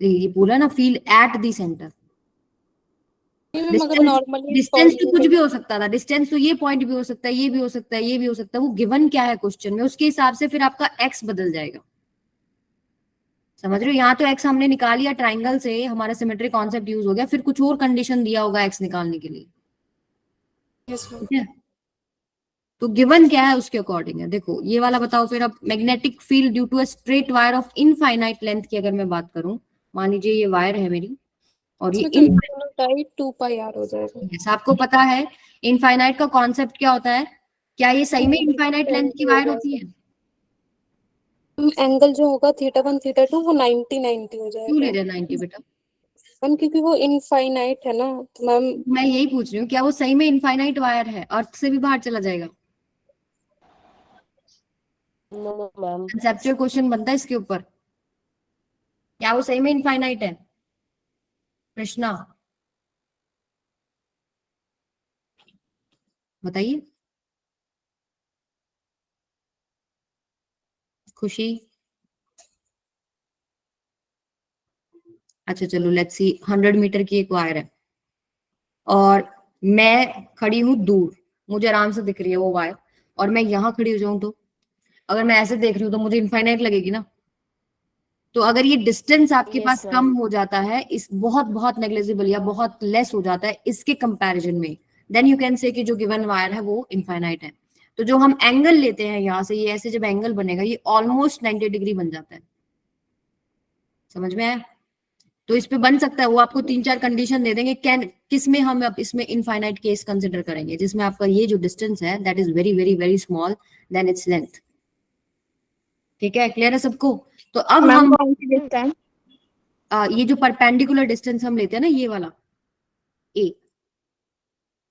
ये बोला ना, feel at the centre. Ma'am अगर डिस्टेंस नॉर्मली डिस्टेंस तो कुछ भी हो सकता था, डिस्टेंस तो ये पॉइंट भी हो सकता है, ये भी हो सकता है, ये भी हो सकता है, वो गिवन क्या है क्वेश्चन में, उसके हिसाब से फिर आपका एक्स बदल जाएगा। समझ रहे हो? यहाँ तो एक्स हमने निकाल लिया ट्राइंगल से, हमारा सिमेट्री कॉन्सेप्ट यूज हो गया, फिर कुछ और कंडीशन दिया होगा एक्स निकालने के लिए, ठीक है। तो गिवन क्या है उसके अकॉर्डिंग है। देखो ये वाला बताओ फिर, अब magnetic field due to a straight wire of infinite length की अगर मैं बात करूं, मान लीजिए ये वायर है मेरी, और ये इनफाइनाइट 2πr हो जाएगा। yes, आपको पता है इनफाइनाइट का कॉन्सेप्ट क्या होता है? क्या ये सही में इनफाइनाइट लेंथ की वायर होती है? एंगल जो होगा θ1 θ2 वो 90 90 हो क्यों ले जाएगा रहे 90 बेटा? मैम, क्योंकि वो इनफाइनाइट है ना, तो मैम मैं यही पूछ रही हूँ, क्या वो सही में इनफाइनाइट वायर है, अर्थ से भी बाहर चला जाएगा? No ma'am. कंसेप्चुअल क्वेश्चन बनता है इसके ऊपर, क्या वो सही में इनफाइनाइट है? कृष्णा बताइए। खुशी? अच्छा चलो लेट्स सी, 100 मीटर की एक वायर है, और मैं खड़ी हूँ दूर, मुझे आराम से दिख रही है वो वायर, और मैं यहाँ खड़ी हो जाऊं तो, अगर मैं ऐसे देख रही हूँ तो मुझे इनफाइनाइट लगेगी ना। तो अगर ये डिस्टेंस आपके Yes, पास ma'am. कम हो जाता है, इस बहुत बहुत नेग्लिजिबल या बहुत लेस हो जाता है इसके कंपैरिजन में, देन यू कैन से कि जो गिवन वायर है वो इनफाइनाइट है। तो जो हम एंगल लेते हैं यहाँ से, ये ऐसे जब एंगल बनेगा ये ऑलमोस्ट 90 डिग्री बन जाता है। समझ में आया? तो इस पे बन सकता है, वो आपको 3 4 कंडीशन दे देंगे, कैन किस में हम अब इसमें इनफाइनाइट केस कंसिडर करेंगे, जिसमें आपका ये जो डिस्टेंस है that is very very very small then its length. ठीक है, क्लियर है सबको? तो अब हम ये जो परपेंडिकुलर डिस्टेंस हम लेते हैं ना, ये वाला ए,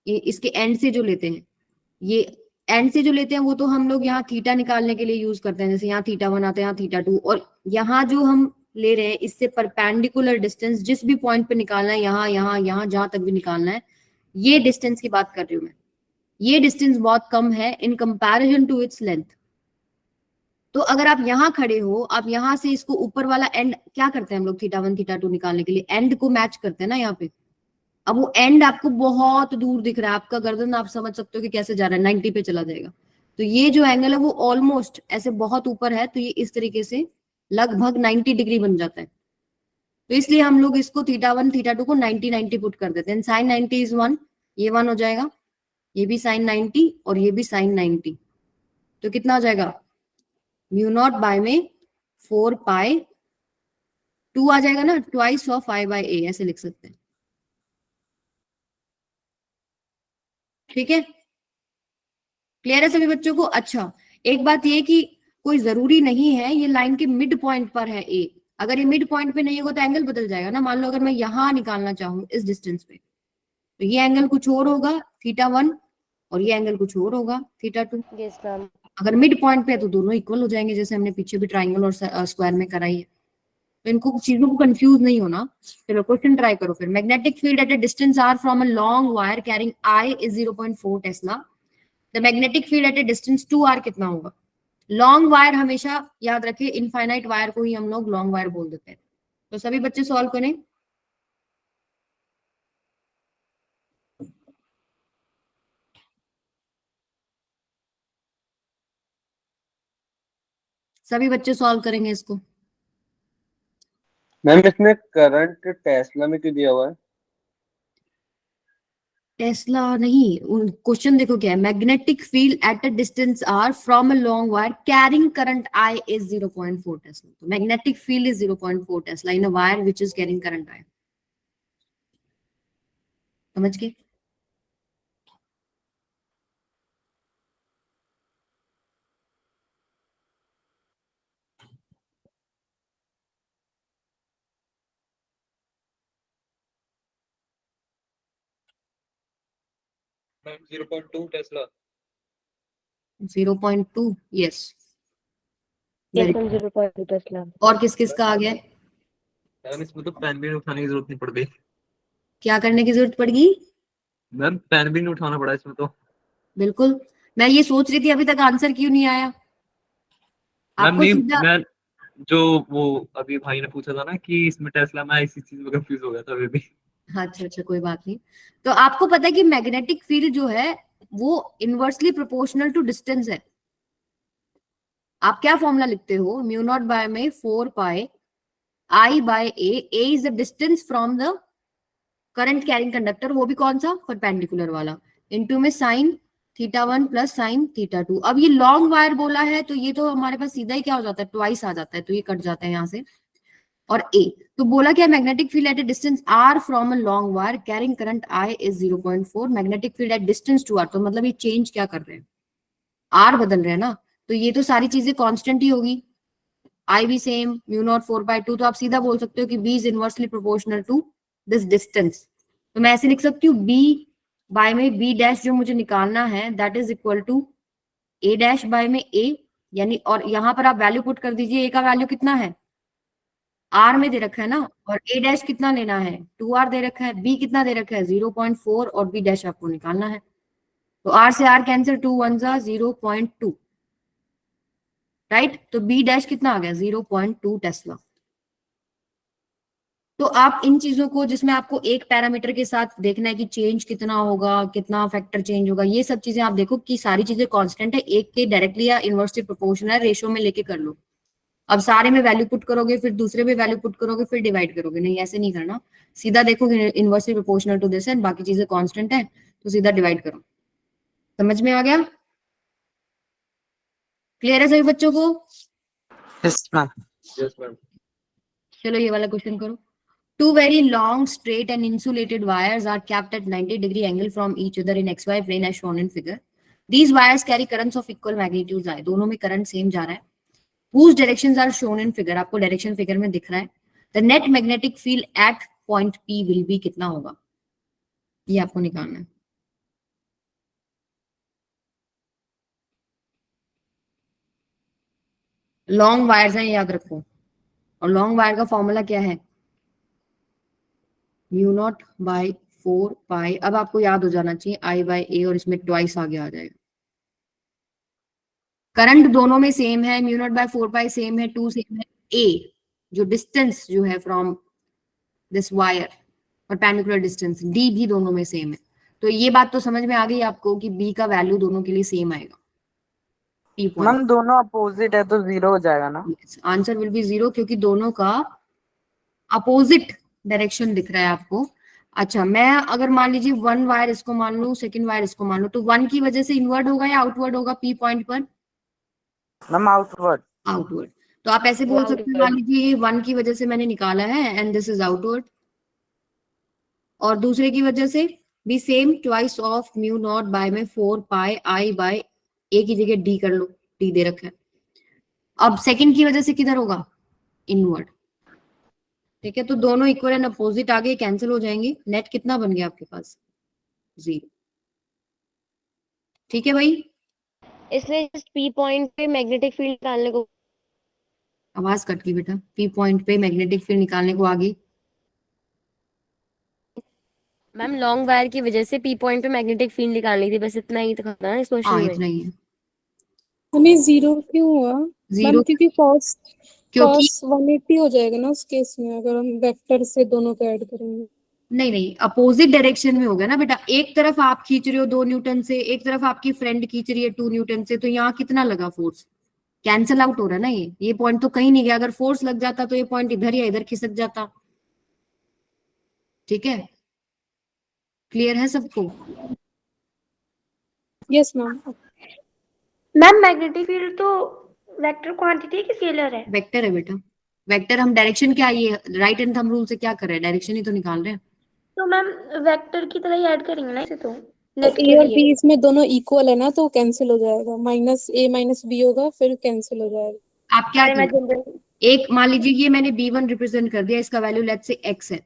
ये इसके एंड से जो लेते हैं, ये एंड से जो लेते हैं वो तो हम लोग यहाँ थीटा निकालने के लिए यूज करते हैं, जैसे यहाँ θ1 आता है, यहाँ θ2, और यहाँ जो हम ले रहे हैं इससे परपेंडिकुलर डिस्टेंस जिस भी पॉइंट पे निकालना है, यहाँ यहाँ यहाँ जहां तक भी निकालना है, ये डिस्टेंस की बात कर रही हूँ मैं। ये डिस्टेंस बहुत कम है in comparison to its length. तो अगर आप यहाँ खड़े हो, आप यहाँ से इसको ऊपर वाला एंड क्या करते हैं हम लोग θ1 θ2 निकालने के लिए, एंड को मैच करते हैं ना यहाँ पे। अब वो एंड आपको बहुत दूर दिख रहा है, आपका गर्दन आप समझ सकते हो कि कैसे जा रहा है, 90 पे चला जाएगा। तो ये जो एंगल है वो ऑलमोस्ट ऐसे बहुत ऊपर है, तो ये इस तरीके से लगभग 90 डिग्री बन जाता है। तो इसलिए हम लोग इसको θ1 θ2 को 90 90 पुट कर देते हैं। साइन 90 इज 1, ये 1 हो जाएगा, ये भी साइन 90 और ये भी साइन 90, तो कितना हो जाएगा, μ0 बाय में 4 पाई 2 आ जाएगा ना, twice of I by A ऐसे लिख सकते हैं। ठीक है, क्लियर है सभी बच्चों को? अच्छा एक बात ये कि कोई जरूरी नहीं है ये लाइन के मिड पॉइंट पर है ए, अगर ये मिड पॉइंट पे नहीं होगा तो एंगल बदल जाएगा ना। मान लो अगर मैं यहाँ निकालना चाहूँ इस डिस्टेंस पे, तो ये एंगल कुछ और होगा θ1, और ये एंगल कुछ और होगा θ2। Yes ma'am. अगर मिड पॉइंट पे है तो दोनों इक्वल हो जाएंगे, जैसे हमने पीछे भी ट्राइंगल और स्क्वायर में कराई है। तो इनको चीजों को कंफ्यूज नहीं होना। चलो क्वेश्चन ट्राई करो फिर। Magnetic field at a distance are from a long wire carrying I is 0.4 tesla. The magnetic field at a distance 2r कितना होगा? लॉन्ग वायर हमेशा याद रखिए, इनफाइनाइट वायर को ही हम लोग लॉन्ग वायर बोल देते हैं। तो सभी बच्चे सॉल्व करें। सभी बच्चे सॉल्व करेंगे इसको। मैम इसमें करंट टेस्ला में क्यों दिया हुआ है? टेस्ला नहीं, क्वेश्चन देखो क्या है, magnetic field at a distance are from a long wire carrying current I is 0.4 tesla. तो magnetic field is 0.4 tesla in a wire which is carrying current I. समझ गए? Ma'am 0.2 tesla. 0.2, yes. Yes very. Ma'am 0.2 tesla. और किस किस का आ गया? Ma'am इसमें तो पेन भी उठाने की जरूरत नहीं पड़ गई। क्या करने की जरूरत पड़गी? मैम पेन भी नहीं उठाना पड़ा इसमें तो। बिल्कुल। मैं ये सोच रही थी अभी तक आंसर क्यों नहीं आया। मैम आपको नहीं, सीधा, मैं जो वो अभी भाई ने पूछा था ना कि इसमें टेस्ला, मैं इसी चीज में कंफ्यूज हो गया था अभी भी। अच्छा अच्छा कोई बात नहीं। तो आपको पता है कि मैग्नेटिक फील्ड जो है वो इनवर्सली प्रोपोर्शनल टू डिस्टेंस है। आप क्या फॉर्मूला लिखते हो? म्यू नॉट बाय में 4 pi I by A is the distance from the current carrying conductor, वो भी कौन सा? परपेंडिकुलर वाला, इनटू में sine theta 1 plus sine theta 2। अब ये लॉन्ग वायर बोला है तो ये तो हमारे पास सीधा ही क्या हो जाता है, ट्वाइस आ जाता है, तो ये कट जाता है यहाँ से। और ए तो बोला क्या, magnetic field at a distance are from a long wire carrying current I is 0.4, magnetic field at distance two r. तो मतलब ये चेंज क्या कर रहे हैं, आर बदल रहे हैं ना, तो ये तो सारी चीजें कांस्टेंट ही होगी। आई भी सेम, म्यू नॉट 4/2, तो आप सीधा बोल सकते हो कि B is inversely proportional to this distance. तो मैं ऐसे लिख सकती हूँ बी बाय में बी डैश जो मुझे निकालना है that is equal to a dash by में ए, यानी, और यहां पर आप वैल्यू पुट कर दीजिए। ए का वैल्यू कितना है, आर में दे रखा है ना, और ए डैश कितना लेना है, 2r दे रखा है, बी कितना दे रखा है 0.4, और बी डैश आपको निकालना है। तो आर से आर कैंसिल, 2 1 जा 0.2, राइट। तो बी डैश कितना आ गया 0.2 टेस्ला। तो आप इन चीजों को, जिसमें आपको एक पैरामीटर के साथ देखना है कि चेंज कितना होगा, कितना फैक्टर चेंज होगा, ये सब चीजें आप देखो कि सारी चीजें कांस्टेंट है, एक के डायरेक्टली या इनवर्सली प्रोपोर्शनल है, रेशियो में लेके कर लो। अब सारे में वैल्यू पुट करोगे, फिर दूसरे में वैल्यू पुट करोगे, फिर डिवाइड करोगे, नहीं ऐसे नहीं करना। सीधा देखो इनवर्सली प्रोपोर्शनल टू दिस है, बाकी चीजें कांस्टेंट है, तो सीधा डिवाइड करो। समझ में आ गया? क्लियर है सभी बच्चों को? Yes ma'am. Yes ma'am. चलो ये वाला क्वेश्चन करो। Two very long, straight and insulated wires are kept at 90-degree angle from each other in XY plane as shown in figure. These wires carry currents of equal magnitudes. आए दोनों में current same जा रहा है। Whose directions are shown in figure? आपको direction figure में दिख रहा है। The net magnetic field at point P will be कितना होगा, ये आपको निकालना है। लॉन्ग वायर्स हैं, याद रखो, और लॉन्ग वायर का फॉर्मूला क्या है, म्यू नॉट बाय 4 पाई। अब आपको याद हो जाना चाहिए आई बाय ए, और इसमें ट्वाइस आगे आ जाएगा। करंट दोनों में सेम है, mu not by 4 pi same है, 2 सेम है। ए जो डिस्टेंस जो है from this wire, perpendicular distance, d भी दोनों में सेम है। तो ये बात तो समझ में आ गई आपको कि बी का वैल्यू दोनों के लिए सेम आएगा। P पॉइंट, मैम दोनों अपोजिट है तो 0 हो जाएगा ना। आंसर विल बी 0, क्योंकि दोनों का अपोजिट डायरेक्शन दिख रहा है आपको। अच्छा, मैं अगर मान लीजिए वन वायर इसको मान लू, सेकंड वायर इसको मान लू, तो वन की वजह से इनवर्ड होगा या आउटवर्ड होगा पी पॉइंट पर? Ma'am outward. आउटवर्ड। तो आप ऐसे बोल सकते हैं, मान लीजिए वन की वजह से मैंने निकाला है एंड दिस इज आउटवर्ड, और दूसरे की वजह से भी same, twice of mu not by में 4 पाई आई बाय ए की जगह डी कर लो, डी दे रखा है। अब सेकंड की वजह से किधर होगा, इनवर्ड। ठीक है, तो दोनों इक्वल एंड अपोजिट आगे कैंसिल हो जाएंगे, नेट कितना बन गया आपके पास, 0। ठीक है भाई, इसलिए जिस पी पॉइंट पे मैग्नेटिक फील्ड निकालने को आवाज कट गई बेटा। पी पॉइंट पे मैग्नेटिक फील्ड निकालने को आगे। मैम लॉन्ग वायर की वजह से पी पॉइंट पे मैग्नेटिक फील्ड निकालनी थी, बस इतना ही था ना इस क्वेश्चन हाँ में। इतना ही है। हमें 0 क्यों हुआ मैम? जीरो क्योंकि cos क्योंकि 180 हो जाएगा ना उस केस में, अगर हम वेक्टर से दोनों को ऐड करेंगे। नहीं अपोजिट डायरेक्शन में होगा ना बेटा। एक तरफ आप खींच रहे हो 2 न्यूटन से, एक तरफ आपकी फ्रेंड खींच रही है 2 न्यूटन से, तो यहाँ कितना लगा फोर्स? कैंसल आउट हो रहा है ना। ये पॉइंट तो कहीं नहीं गया। अगर फोर्स लग जाता तो ये पॉइंट इधर या इधर खिसक जाता। ठीक है, क्लियर है सबको? Yes ma'am. Ma'am magnetic field तो वेक्टर क्वांटिटी है कि स्केलर है? वेक्टर है बेटा। वेक्टर हम डायरेक्शन क्या, ये राइट एंड थंब रूल से क्या कर रहे हैं? डायरेक्शन ही तो निकाल रहे हैं। तो मैम वेक्टर की तरह ही ऐड करेंगे ना इसे तो तो नेट ए के और लिए। बी इसमें दोनों इक्वल है ना, तो कैंसिल हो जाएगा। -a -b होगा, फिर कैंसिल हो जाएगा। आप क्या अरे मैं करो, जनरल एक मान लीजिए ये मैंने b1 रिप्रेजेंट कर दिया, इसका वैल्यू लेट्स से x है,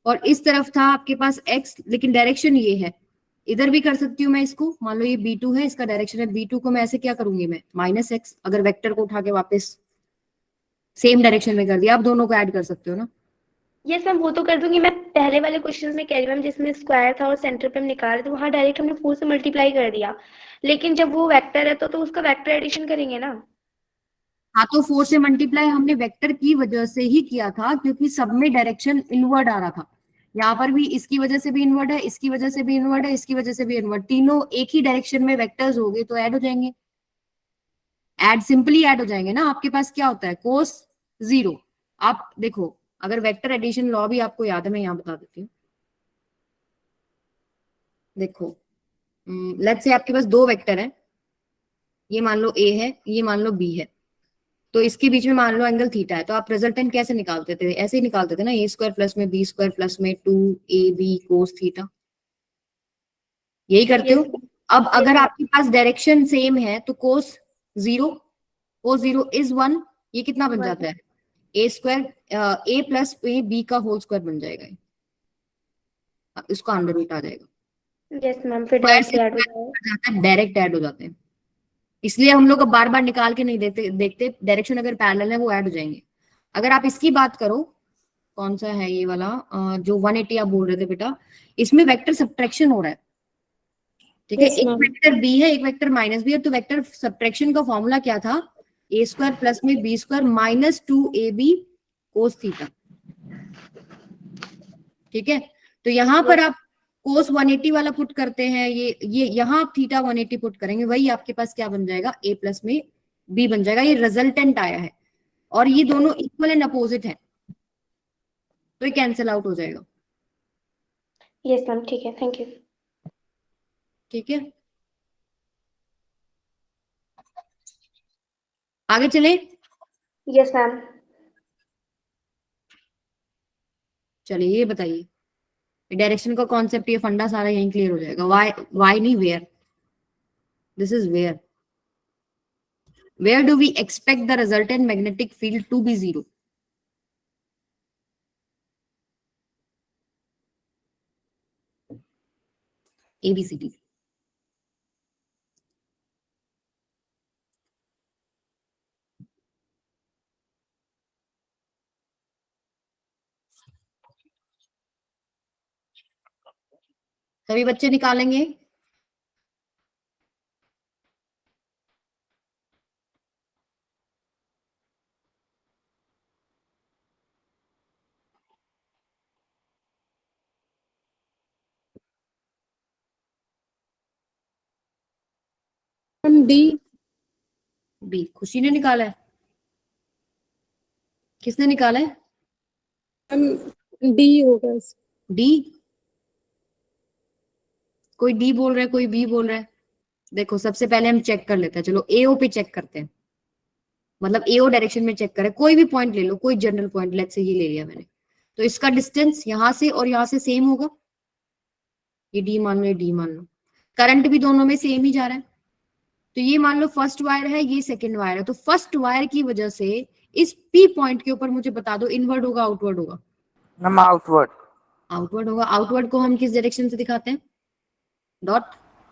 और इस तरफ था आपके पास x, लेकिन डायरेक्शन ये है। इधर भी कर सकती हूँ मैं इसको। मान लो ये b2 है, इसका डायरेक्शन है b2 को मैं ऐसे क्या करूंगी मैं -x, अगर वेक्टर को उठा के वापस सेम डायरेक्शन में कर दिया। आप दोनों को ऐड कर सकते हो ना। यस मैम वो तो कर दूंगी। मैं पहले वाले क्वेश्चन में कह रही हूँ मैम, जिसमें स्क्वायर था और सेंटर पे हम निकाल रहे थे, वहां डायरेक्ट हमने 4 से मल्टीप्लाई कर दिया। लेकिन जब वो वेक्टर है तो उसका वेक्टर एडिशन करेंगे ना। हाँ तो 4 से मल्टीप्लाई हमने वेक्टर की वजह से ही किया था, क्योंकि सब में डायरेक्शन इनवर्ड आ रहा था। यहाँ पर भी इसकी वजह से भी इनवर्ड है, इसकी वजह से भी इनवर्ड है, इसकी वजह से भी इनवर्ड, तीनों एक ही डायरेक्शन में वेक्टर्स हो गए तो ऐड हो जाएंगे। ऐड सिंपली ऐड हो जाएंगे ना। आपके पास क्या होता है cos 0। आप देखो, अगर वेक्टर एडिशन लॉ भी आपको याद है, मैं यहाँ बता देती हूँ। देखो लेट्स से आपके पास 2 वेक्टर है, ये मान लो a है, ये मान लो b है, तो इसके बीच में मान लो एंगल थीटा है। तो आप रिजल्टेंट कैसे निकालते थे? ऐसे ही निकालते थे ना, a स्क्वायर प्लस में b स्क्वायर प्लस में 2ab cos थीटा। यही करते हो। अब अगर आपके पास डायरेक्शन सेम है तो cos 0 इज 1, ये कितना बन जाता है? a square a plus b का होल स्क्वायर बन जाएगा, इसका अंडर रूट आ जाएगा। यस मैम फिर स्क्वायर डायरेक्ट से ऐड हो जाएगा। डायरेक्ट ऐड हो जाते हैं। इसलिए हम लोग अब बार बार निकाल के नहीं देखते, डायरेक्शन अगर पैरेलल है वो ऐड हो जाएंगे। अगर आप इसकी बात करो, कौन सा है ये वाला जो 180 आप बोल रहे थे बेटा, इसमें वेक्टर सब्ट्रैक्शन हो रहा है। ठीक है, Yes, एक ma'am. वेक्टर b है, एक वेक्टर -b है, तो वेक्टर सब्ट्रैक्शन का फॉर्मूला क्या था? a स्क्वायर प्लस में b square minus 2ab cos theta. ठीक है, तो यहाँ पर आप cos 180 वाला पुट करते हैं, ये यहाँ आप थीटा 180 पुट करेंगे, वही आपके पास क्या बन जाएगा? a प्लस में b बन जाएगा। ये रिजल्टेंट आया है और ये दोनों इक्वल एंड अपोजिट है, तो ये कैंसिल आउट हो जाएगा। यस मैम ठीक है, थैंक यू। ठीक है, आगे चले। Yes ma'am. चलिए ये बताइए, डायरेक्शन का कॉन्सेप्ट, ये फंडा सारा यहीं क्लियर हो जाएगा। वाई नहीं where, this is where do we expect the resultant magnetic field to be 0? ABCD। सभी बच्चे निकालेंगे? डी। बी खुशी ने निकाला है? किसने निकाला है? डी होगा। डी। कोई डी बोल रहा है, कोई बी बोल रहा है। देखो सबसे पहले हम चेक कर लेते हैं, चलो एओ पे चेक करते हैं, मतलब एओ डायरेक्शन में चेक करें। कोई भी पॉइंट ले लो, कोई जनरल पॉइंट, लेट्स से ये ले लिया मैंने, तो इसका डिस्टेंस यहां से और यहां से सेम होगा। ये डी मान लो, ये डी मान लो, करंट भी दोनों में सेम ही जा रहा है। तो ये मान लो फर्स्ट वायर है, ये सेकंड वायर है, तो फर्स्ट वायर की वजह से इस पी पॉइंट के ऊपर मुझे बता दो इनवर्ड होगा आउटवर्ड होगा? Ma'am outward. आउटवर्ड होगा। आउटवर्ड को हम किस डायरेक्शन से दिखाते हैं? डॉट।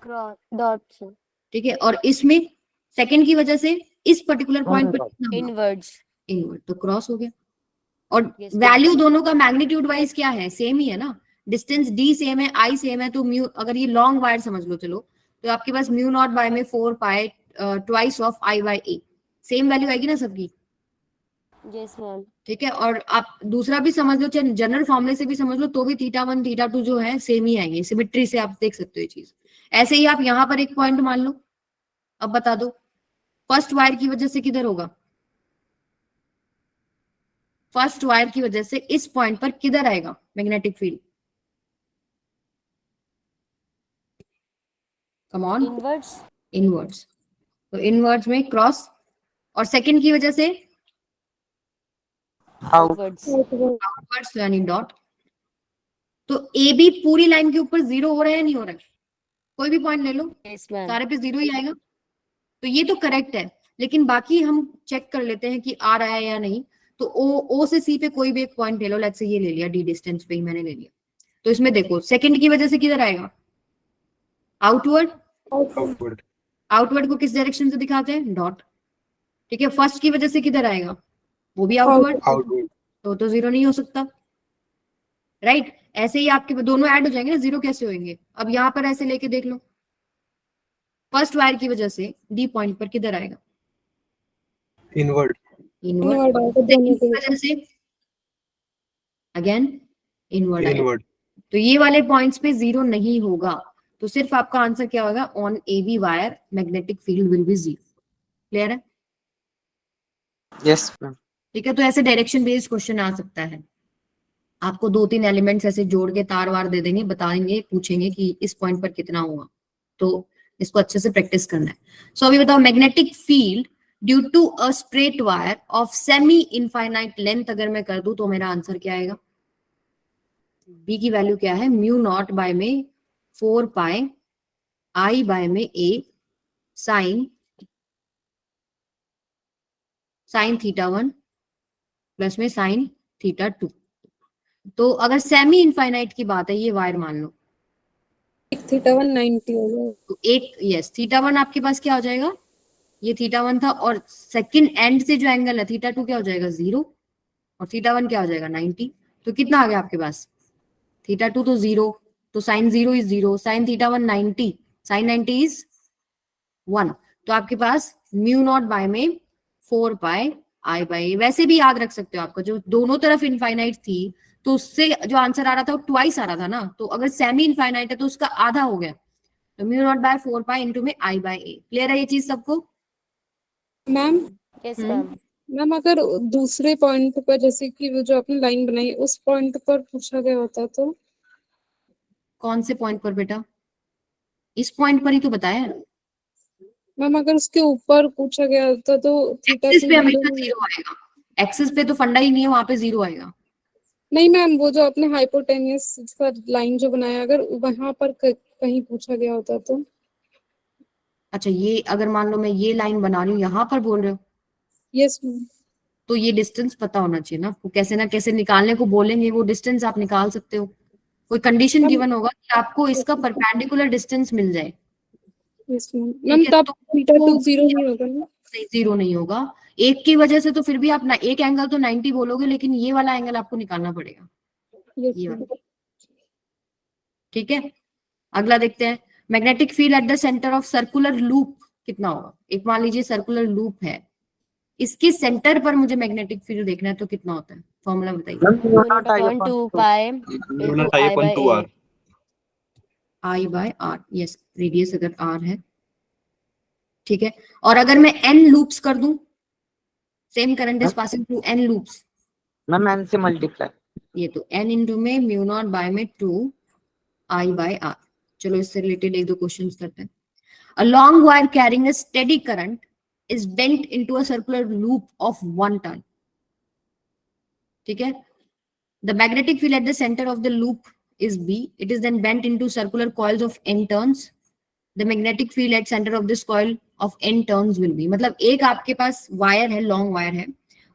क्रॉस डॉट से ठीक है, और इसमें सेकंड की वजह से इस पर्टिकुलर पॉइंट पर कितना होगा? इनवर्ड्स। इनवर्ड, तो क्रॉस हो गया। और Yes, वैल्यू दोनों का मैग्नीट्यूड वाइज क्या है, सेम ही है ना, डिस्टेंस डी सेम है, आई सेम है, तो म्यू, अगर ये लॉन्ग वायर समझ लो चलो, तो आपके पास म्यू नॉट बाय में 4 pi twice of I by A, same value आएगी ना सबकी। Yes ma'am. ठीक है, और आप दूसरा भी समझ लो, चाहे जनरल फॉर्मूले से भी समझ लो, तो भी θ1 θ2 जो है सेम ही आएंगे, सिमेट्री से आप देख सकते हो ये चीज। ऐसे ही आप यहाँ पर एक पॉइंट मान लो, अब बता दो फर्स्ट वायर की वजह से किधर होगा, फर्स्ट वायर की वजह से इस पॉइंट पर किधर आएगा magnetic field, come on, inwards. Inwards, तो इनवर्ड्स में क्रॉस, और सेकंड की वजह से आउटवर्ड्स। आउटवर्ड्स यानी डॉट। तो ए बी पूरी लाइन के ऊपर 0 हो रहा है या नहीं हो रहा है, कोई भी पॉइंट ले लो, यस मैम। सारे पे 0 ही आएगा, तो ये तो करेक्ट है। लेकिन बाकी हम चेक कर लेते हैं कि आ रहा है या नहीं। तो ओ से सी पे कोई भी एक पॉइंट ले लो, लेट्स से ये ले लिया, डी डिस्टेंस पे ही मैंने ले लिया, तो इसमें देखो सेकंड की वजह से किधर आएगा, आउटवर्ड, Outward. आउटवर्ड को किस डायरेक्शन से दिखाते हैं, डॉट। ठीक है, फर्स्ट की वजह से किधर आएगा, वो भी आउटवर्ड, Outward. तो 0 नहीं हो सकता, राइट। ऐसे ही आपके दोनों ऐड हो जाएंगे ना, 0 कैसे होंगे। अब यहाँ पर ऐसे लेके देख लो, फर्स्ट वायर की वजह से डी पॉइंट पर किधर आएगा, Inward. इनवर्ड, सेकंड की वजह से अगेन इनवर्ड आएगा। Inward. तो ये वाले पॉइंट्स पे 0 नहीं होगा, तो सिर्फ आपका आंसर क्या होगा, on A B wire magnetic field will be 0। Clear है, यस मैम। ठीक है। तो ऐसे डायरेक्शन बेस्ड क्वेश्चन आ सकता है, आपको 2-3 एलिमेंट्स ऐसे जोड़ के तार वार दे देंगे, बताएंगे, पूछेंगे कि इस पॉइंट पर कितना होगा, तो इसको अच्छे से प्रैक्टिस करना है। सो अभी बताओ, magnetic field due to a straight wire of semi infinite length अगर मैं कर दूं तो मेरा आंसर क्या आएगा, बी की वैल्यू क्या है, म्यू नॉट बाय में 4 पाई आई बाय में ए साइन θ1 प्लस में साइन θ2। तो अगर सेमी इनफाइनाइट की बात है, ये वायर मान लो, θ1 90 हो गया। तो एक यस θ1 आपके पास क्या हो जाएगा, ये θ1 था, और सेकंड एंड से जो एंगल है θ2 क्या हो जाएगा 0, और θ1 क्या हो जाएगा 90। तो कितना आ गया आपके पास, θ2 तो 0, तो sine 0 is 0, sine θ1 90, sine 90 is 1। तो आपके पास म्यू नॉट बाय में 4 पाई आई बाय, वैसे भी याद रख सकते हो, आपका जो दोनों तरफ इनफाइनाइट थी तो उससे जो आंसर आ रहा था वो ट्वाइस आ रहा था ना, तो अगर सेमी इनफाइनाइट है तो उसका आधा हो गया, तो mu not by 4 pi into में आई बाय ए। क्लियर है ये चीज सबको। Ma'am yes ma'am. मैम अगर दूसरे पॉइंट पर, जैसे कि वो जो आपने लाइन बनाई, उस पॉइंट पर पूछा गया होता तो, कौन से पॉइंट पर बेटा, इस पॉइंट पर ही तो बताया, मैम अगर उसके ऊपर पूछा गया होता तो एक्सिस पे हमेशा θ2 0 आएगा, एक्सिस पे तो फंडा ही नहीं है, वहां पे 0 आएगा। नहीं मैम, वो जो आपने हाइपोटेन्यूस का लाइन जो बनाया, अगर वहां पर कहीं पूछा गया होता तो। अच्छा, ये अगर मान लो मैं ये लाइन बना रही हूँ, यहाँ पर बोल रहे हो, यस मैम। तो ये डिस्टेंस पता होना चाहिए ना आपको, कैसे ना कैसे निकालने को बोलेंगे, वो डिस्टेंस आप निकाल सकते हो। कोई कंडीशन गिवन होगा कि आपको इसका परपेंडिकुलर डिस्टेंस मिल जाए, यस मैम। मैम ठीक है, तब θ2 0 नहीं होगा ना। नहीं 0 नहीं होगा, एक की वजह से तो फिर भी आप ना एक एंगल तो 90 बोलोगे, लेकिन ये वाला एंगल आपको निकालना पड़ेगा, यस ये मैम। वाला। ठीक है, अगला देखते हैं, magnetic field at the centre of circular loop कितना होगा। एक मान लीजिए सर्कुलर लूप है, इसके सेंटर पर मुझे मैग्नेटिक फील्ड देखना है, तो कितना होता है, फॉर्मूला बताइए। Mu not upon 2 pi Mu into not I I upon by 2R. ए। I by r, yes, radius अगर आर है, ठीक है। और अगर मैं एन लूप्स कर दूं, same current is passing through n loops, ma'am n से मल्टीप्लाई। ये तो एन इंटू में म्यू नॉट बाय में 2 आई बाय आर। चलो इससे रिलेटेड एक दो क्वेश्चंस करते हैं। अ long wire carrying a steady current is bent into a circular loop of 1 turn. ठीक है, the magnetic field at the center of the loop is B. It is then bent into circular coils of n turns. The magnetic field at center of this coil of n turns will be, मतलब एक आपके पास wire है, long wire है,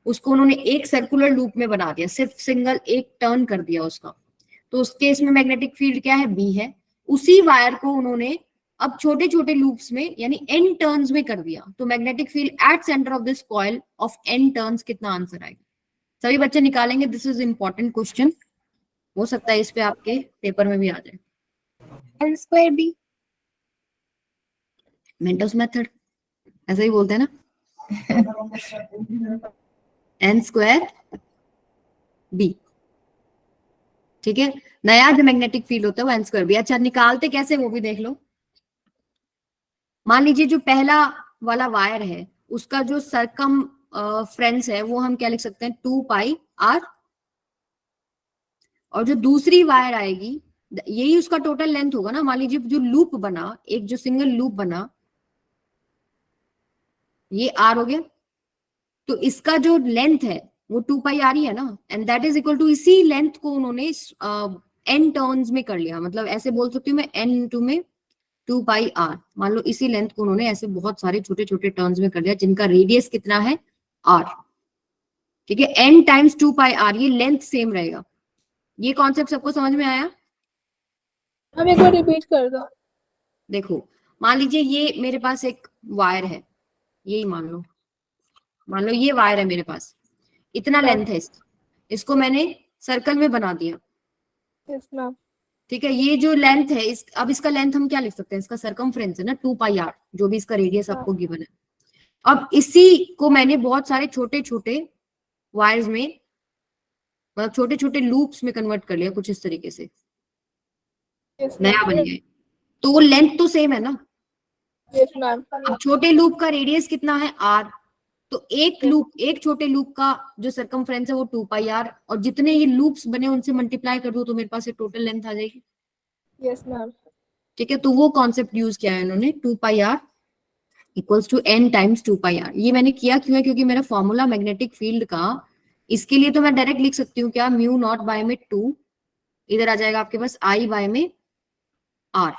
उसको उन्होंने एक circular loop में बना दिया, सिर्फ सिंगल एक टर्न कर दिया उसका, तो उस केस में मैग्नेटिक फील्ड क्या है, B है। उसी वायर को उन्होंने अब छोटे छोटे लूप्स में यानी n टर्न्स में कर दिया, तो magnetic field at centre of this coil of n turns कितना आंसर आएगा? सभी बच्चे निकालेंगे, दिस इज इंपॉर्टेंट क्वेश्चन, हो सकता है इस पे आपके पेपर में भी आ जाए। n square b। Mentos method ऐसा ही बोलते हैं ना, n स्क्वायर b, ठीक है। नया जो मैग्नेटिक फील्ड होता है वो n स्क्वायर b। अच्छा निकालते कैसे वो भी देख लो। मान लीजिए जो पहला वाला वायर है उसका जो सरकम फ्रेंस है वो हम क्या लिख सकते हैं, 2 पाई r, और जो दूसरी वायर आएगी यही उसका टोटल लेंथ होगा ना। मान लीजिए जो लूप बना, एक जो सिंगल लूप बना, ये r हो गया, तो इसका जो लेंथ है वो 2 पाई r ही है ना, and that is equal to इसी लेंथ को उन्होंने n टर्न्स में कर लिया। मतलब ऐसे बोल सकती हूँ मैं n इंटू में 2 पाई r, मान लो इसी लेंथ को उन्होंने ऐसे बहुत सारे छोटे छोटे टर्न्स में कर लिया जिनका रेडियस कितना है r, ठीक है। n टाइम्स 2 पाई r, ये लेंथ सेम रहेगा। ये कॉन्सेप्ट सबको समझ में आया? हम एक बार रिपीट कर दो। देखो मान लीजिए ये मेरे पास एक वायर है, यही मान लो ये वायर है मेरे पास, इतना लेंथ है इसका, इसको मैंने सर्कल में बना दिया, यस मैम। ठीक है। ये जो लेंथ है अब इसका लेंथ हम क्या लिख सकते हैं, इसका सरकमफ्रेंस है ना 2 पाई r, जो भी इसका रेडियस आपको गिवन है। अब इसी को मैंने बहुत सारे छोटे छोटे वायर्स में, मतलब छोटे छोटे लूप्स में कन्वर्ट कर लिया कुछ इस तरीके से, नया बन गया, तो वो लेंथ तो सेम है ना। Yes ma'am. अब छोटे लूप का रेडियस कितना है r, तो एक छोटे लूप का जो सरकमफ्रेंस है वो 2 पाई r, और जितने ये लूप्स बने उनसे मल्टीप्लाई कर दो तो मेरे पास ये टोटल लेंथ आ जाएगी। Yes ma'am. ठीक है, तो वो कॉन्सेप्ट यूज किया है इन्होंने, 2 pi r equals to n times 2 pi r। ये मैंने किया क्यों है, क्योंकि मेरा फॉर्मूला मैग्नेटिक फील्ड का, इसके लिए तो मैं डायरेक्ट लिख सकती हूँ क्या, म्यू नॉट बाय में 2, इधर आ जाएगा आपके पास I बाय में r,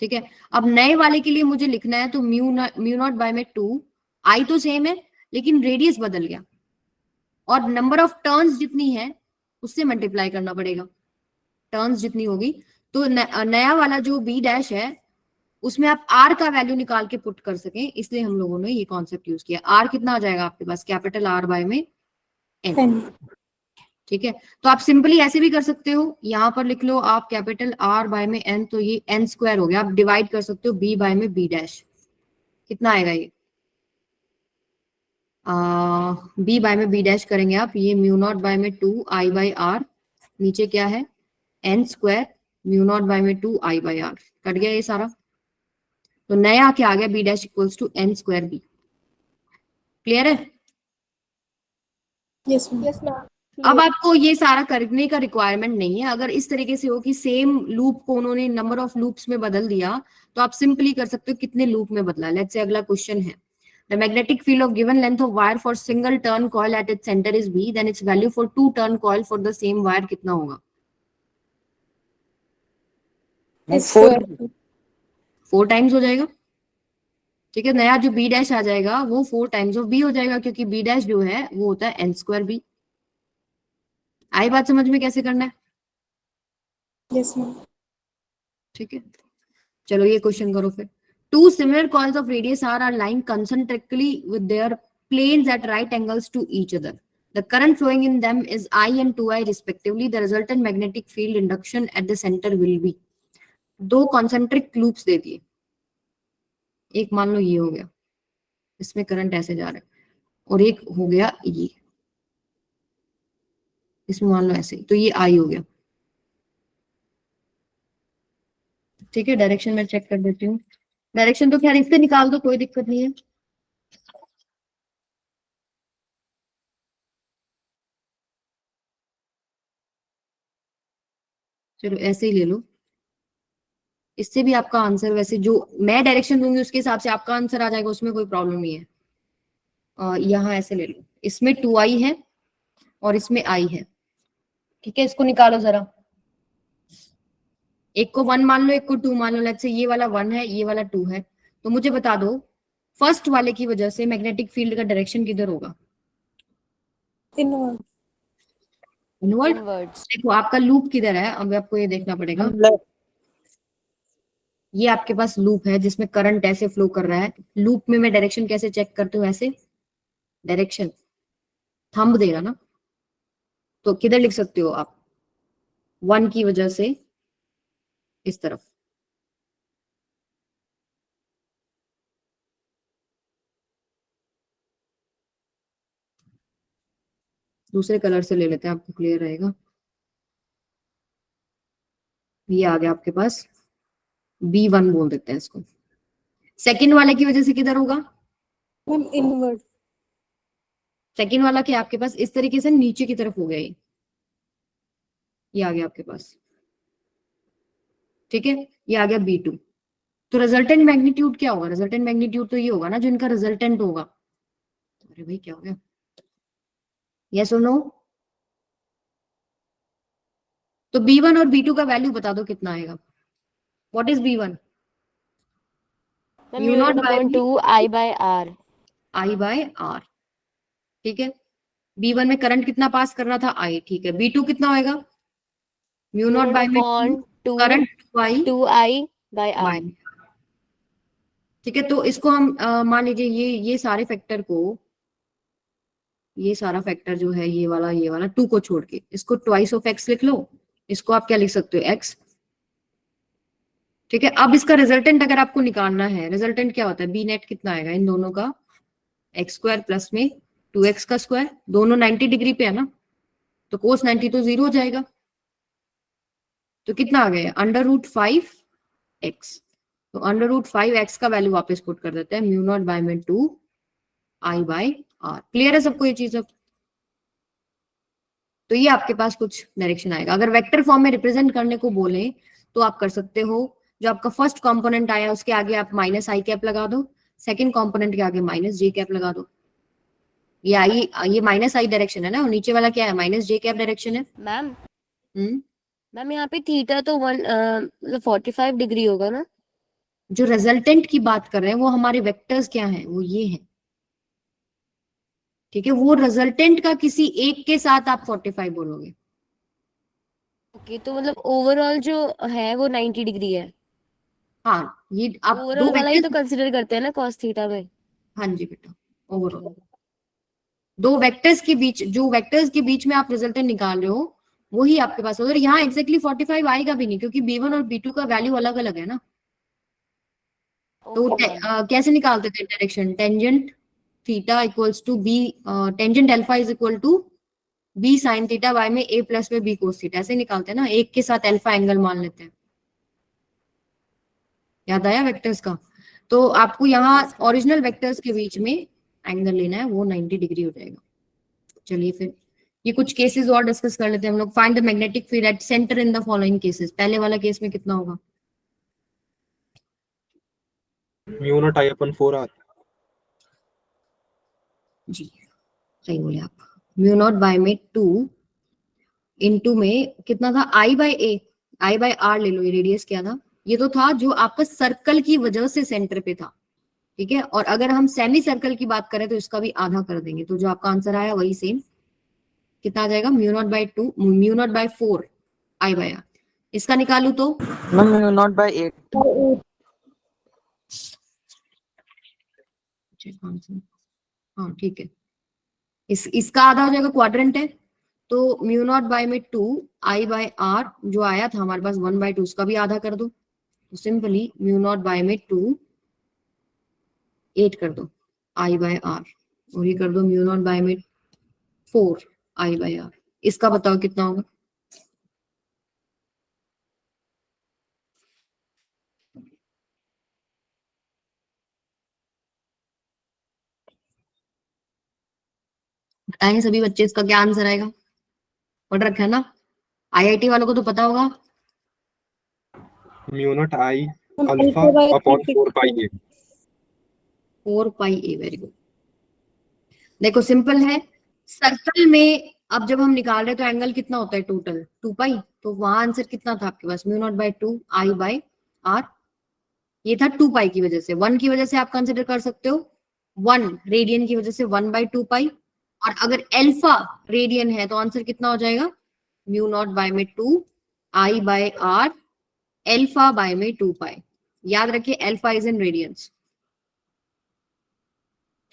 ठीक है। अब नए वाले के लिए मुझे लिखना है तो म्यू नॉट बाय में 2, I तो सेम है लेकिन रेडियस बदल गया, और नंबर ऑफ टर्न्स जितनी है उससे मल्टीप्लाई करना पड़ेगा, टर्न्स जितनी होगी। तो नया वाला जो बी डैश है उसमें आप r का वैल्यू निकाल के पुट कर सकें, इसलिए हम लोगों ने ये कॉन्सेप्ट यूज किया। r कितना आ जाएगा आपके पास, कैपिटल R बाय में n, ठीक है। तो आप सिंपली ऐसे भी कर सकते हो, यहाँ पर लिख लो आप कैपिटल R बाय में n, तो ये n स्क्वायर हो गया। आप डिवाइड कर सकते हो b बाय में b डैश, कितना आएगा ये, b बाय में b डैश करेंगे आप, ये म्यू नॉट बाय में 2 I बाय r, नीचे क्या है n square mu not by में 2 I बाय r, कट गया ये सारा। तो नया क्या आ गया, b dash equals to n square b। Clear है? Yes ma'am. अब आपको ये सारा करने का रिक्वायरमेंट नहीं है। अगर इस तरीके से हो कि सेम लूप को उन्होंने नंबर ऑफ लूप्स में बदल दिया, तो आप सिंपली कर सकते हो कितने लूप में बदला। लेट्स से अगला क्वेश्चन है, the magnetic field of given length of wire for single turn coil at its centre is b, then its value for 2 turn coil for the same wire कितना होगा? 4 times हो जाएगा, ठीक है। नया जो b डैश आ जाएगा वो 4 टाइम्स ऑफ b हो जाएगा, क्योंकि b डैश जो है वो होता है n स्क्वायर b। आई बात समझ में कैसे करना है? Yes ma'am. ठीक है, चलो ये क्वेश्चन करो फिर। Two similar coils of radius r are lying concentrically with their planes at right angles to each other. The current flowing in them is I and 2I respectively. The resultant magnetic field induction at the center will be। दो concentric loops दे दिए, एक मान लो ये हो गया, इसमें current ऐसे जा रहा है, और एक हो गया ये, इसमें मान लो ऐसे, तो ये आई हो गया, ठीक है। डायरेक्शन मैं चेक कर देती हूँ, डायरेक्शन तो खैर इससे निकाल दो, कोई दिक्कत नहीं है। चलो ऐसे ही ले लो, इससे भी आपका आंसर, वैसे जो मैं डायरेक्शन दूंगी उसके हिसाब से आपका आंसर आ जाएगा, उसमें कोई प्रॉब्लम नहीं है। यहाँ ऐसे ले लो, इसमें 2i है और इसमें i है, ठीक है। इसको निकालो जरा, एक को 1 मान लो, एक को 2 मान लो। लेट्स से ये वाला 1 है, ये वाला 2 है, तो मुझे बता दो फर्स्ट वाले की वजह से मैग्नेटिक फील्ड का डायरेक्शन किधर होगा? इनवर्ड। इनवर्ड। देखो आपका लूप किधर है, अब आपको ये देखना पड़ेगा। ये आपके पास लूप है जिसमें करंट ऐसे फ्लो कर रहा है। लूप में मैं डायरेक्शन कैसे चेक करती हूँ? ऐसे डायरेक्शन थंब देगा ना, तो किधर लिख सकते हो आप? 1 की वजह से इस तरफ। दूसरे कलर से ले लेते हैं, आपको क्लियर रहेगा। ये आ गया आपके पास B1 बोल देते हैं इसको। सेकंड वाले की वजह से किधर होगा? Ma'am inward. सेकंड वाला क्या आपके पास इस तरीके से नीचे की तरफ हो गया, ये आ गया आपके पास, ठीक है। ये आ गया B2। तो रिजल्टेंट मैग्नीट्यूड क्या होगा? रिजल्टेंट मैग्नीट्यूड तो ये होगा ना जो इनका रिजल्टेंट होगा। अरे भाई क्या हो गया? यस और नो? तो B1 और B2 का वैल्यू बता दो कितना आएगा। What is B1? Ma'am mu mu not not by upon 2 I by R। I by R, ठीक है। B1 में करंट कितना पास कर रहा था? I, ठीक है। B2 कितना होएगा? Mu mu not not by में upon 2 current 2I 2I by R। By, ठीक है। तो इसको हम मान लीजिए ये सारे फैक्टर को, ये सारा फैक्टर जो है ये वाला 2 को छोड़ के इसको ट्वाइस ऑफ x लिख लो। इसको आप क्या लिख सकते हो? x, ठीक है। अब इसका रिजल्टेंट अगर आपको निकालना है, रिजल्टेंट क्या होता है? बी नेट कितना आएगा इन दोनों का? एक्स स्क्वायर प्लस में 2x का स्क्वायर, दोनों 90 डिग्री पे है ना, तो कोस 90 तो 0 हो जाएगा। तो कितना आ गया? √5x। तो √5x का वैल्यू वापस पुट कर देते हैं, म्यू नॉट बाय में 2I बाय R। क्लियर है सबको ये चीज अब? तो ये आपके पास कुछ डायरेक्शन आएगा। अगर वेक्टर फॉर्म में रिप्रेजेंट करने को बोले तो आप कर सकते हो, जो आपका फर्स्ट कंपोनेंट आया उसके आगे आप माइनस आई कैप लगा दो, सेकंड कंपोनेंट के आगे माइनस जे कैप लगा दो। ये माइनस आई डायरेक्शन है ना, और नीचे वाला क्या है? माइनस जे कैप डायरेक्शन है। मैम हम्म मैम यहाँ पे थीटा तो 45 डिग्री होगा ना? जो रिजल्टेंट की बात कर रहे हैं वो हमारे वेक्टर्स क्या हैं? वो ये है, ठीक है। वो रिजल्टेंट का किसी एक के साथ आप 45 बोलोगे। ओके, तो मतलब ओवरऑल जो है वो 90 डिग्री है। हाँ, ये आप दो ओवरऑल वाला ही तो वेक्टर्स, कंसिडर करते हैं ना कॉस थीटा में। हाँ जी बेटा, ओवरऑल दो वेक्टर्स के बीच, जो वेक्टर्स के बीच में आप रिजल्टेंट निकाल रहे हो वही आपके पास होगा। यहाँ एक्जैक्टली 45 आएगा भी नहीं, क्योंकि B1 और B2 का वैल्यू अलग अलग है ना। तो ओके मैम। कैसे निकालते थे direction? Tangent theta equals to B, tangent alpha is equal to B sine theta by में A प्लस में B कोस थीटा, ऐसे निकालते हैं ना। एक के साथ अल्फा एंगल मान लेते हैं। याद आया वेक्टर्स का? तो आपको यहाँ Yes, ma'am. ओरिजिनल वेक्टर्स के बीच में एंगल लेना है, वो 90 डिग्री हो जाएगा। चलिए फिर ये कुछ केसेस और डिस्कस कर लेते हैं हम लोग। Find the magnetic field at centre in the following cases. पहले वाला केस में कितना होगा? Mu not I upon 4R। जी सही बोले आप। म्यू नॉट बाय में 2 इंटू में कितना था? I by A, I by R ले लो। ये रेडियस क्या था? ये तो था जो आपका सर्कल की वजह से सेंटर पे था, ठीक है। और अगर हम सेमी सर्कल की बात करें तो इसका भी आधा कर देंगे, तो जो आपका आंसर आया वही सेम कितना आ जाएगा? Mu not by 2, mu not by 4 I by R। इसका निकालू तो मैम म्यू नॉट बाय 8। हाँ ठीक है, इसका आधा हो जाएगा, क्वाड्रेंट है। तो म्यू नॉट बाय में 2I बाय R जो आया था हमारे पास 1/2, उसका भी आधा कर दो। तो सिंपली म्यू नॉट बाय में 2 8 कर दो I बाय R, और ये कर दो म्यू नॉट बाय में 4 I बाय R। इसका बताओ कितना होगा? बताएंगे सभी बच्चे इसका क्या आंसर आएगा? पढ़ रखा है ना? IIT वालों को तो पता होगा। Mu not I alpha upon 4 pi A। 4 pi A, very good. देखो सिंपल है, सर्कल में अब जब हम निकाल रहे हैं तो एंगल कितना होता है टोटल? 2 पाई। तो वहां आंसर कितना था आपके पास? Mu not by 2 I by R। ये था 2 पाई की वजह से। 1 की वजह से आप कंसिडर कर सकते हो 1 रेडियन की वजह से 1/2 पाई। और अगर अल्फा रेडियन है तो आंसर कितना हो जाएगा? म्यू नॉट बाय में 2 I by R alpha by में 2 पाई। याद रखिए alpha is in radians.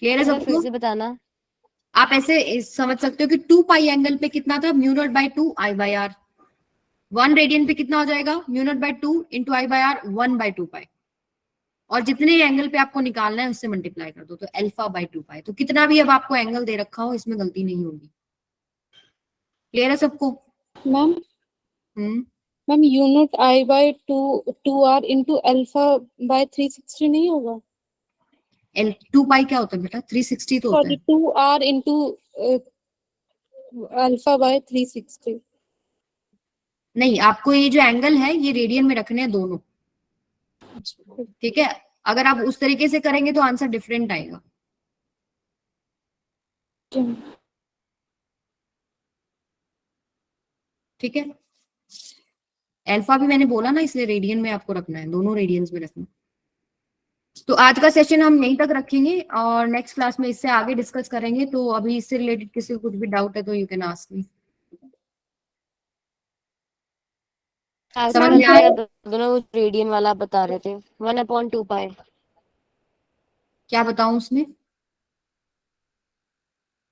Clear है एक बार फिर सबको? से बताना। आप ऐसे समझ सकते हो कि 2 पाई एंगल पे कितना था, mu not by 2 I by r. 1 radian पे कितना हो जाएगा, mu not by 2 into I by r 1 by 2 pi. और जितने एंगल पे आपको निकालना है उससे मल्टीप्लाई कर दो, तो अल्फा बाय 2 पाई। तो कितना भी अब आपको एंगल दे रखा हो इसमें गलती नहीं होगी। क्लियर है सबको? Ma'am hmm ma'am mu not I by 2 r into alpha by 360 नहीं होगा? 2 पाई क्या होता है बेटा? 360 तो होता सॉरी है। 2 आर इंटू अल्फा बाय 360। नहीं, आपको ये जो एंगल है ये रेडियन में रखने हैं दोनों, ठीक है? अगर आप उस तरीके से करेंगे तो आंसर डिफरेंट आएगा। ठीक है, अल्फा भी मैंने बोला ना, इसलिए रेडियन में आपको रखना है, दोनों रेडियंस में रखना। तो आज का सेशन हम यहीं तक रखेंगे और नेक्स्ट क्लास में इससे आगे डिस्कस करेंगे। तो अभी इससे रिलेटेड किसी को कुछ भी डाउट है तो यू कैन आस्क मी। समझ में आया? दोनों रेडियन वाला आप बता रहे थे 1/2 पाई। क्या बताऊं उसमें?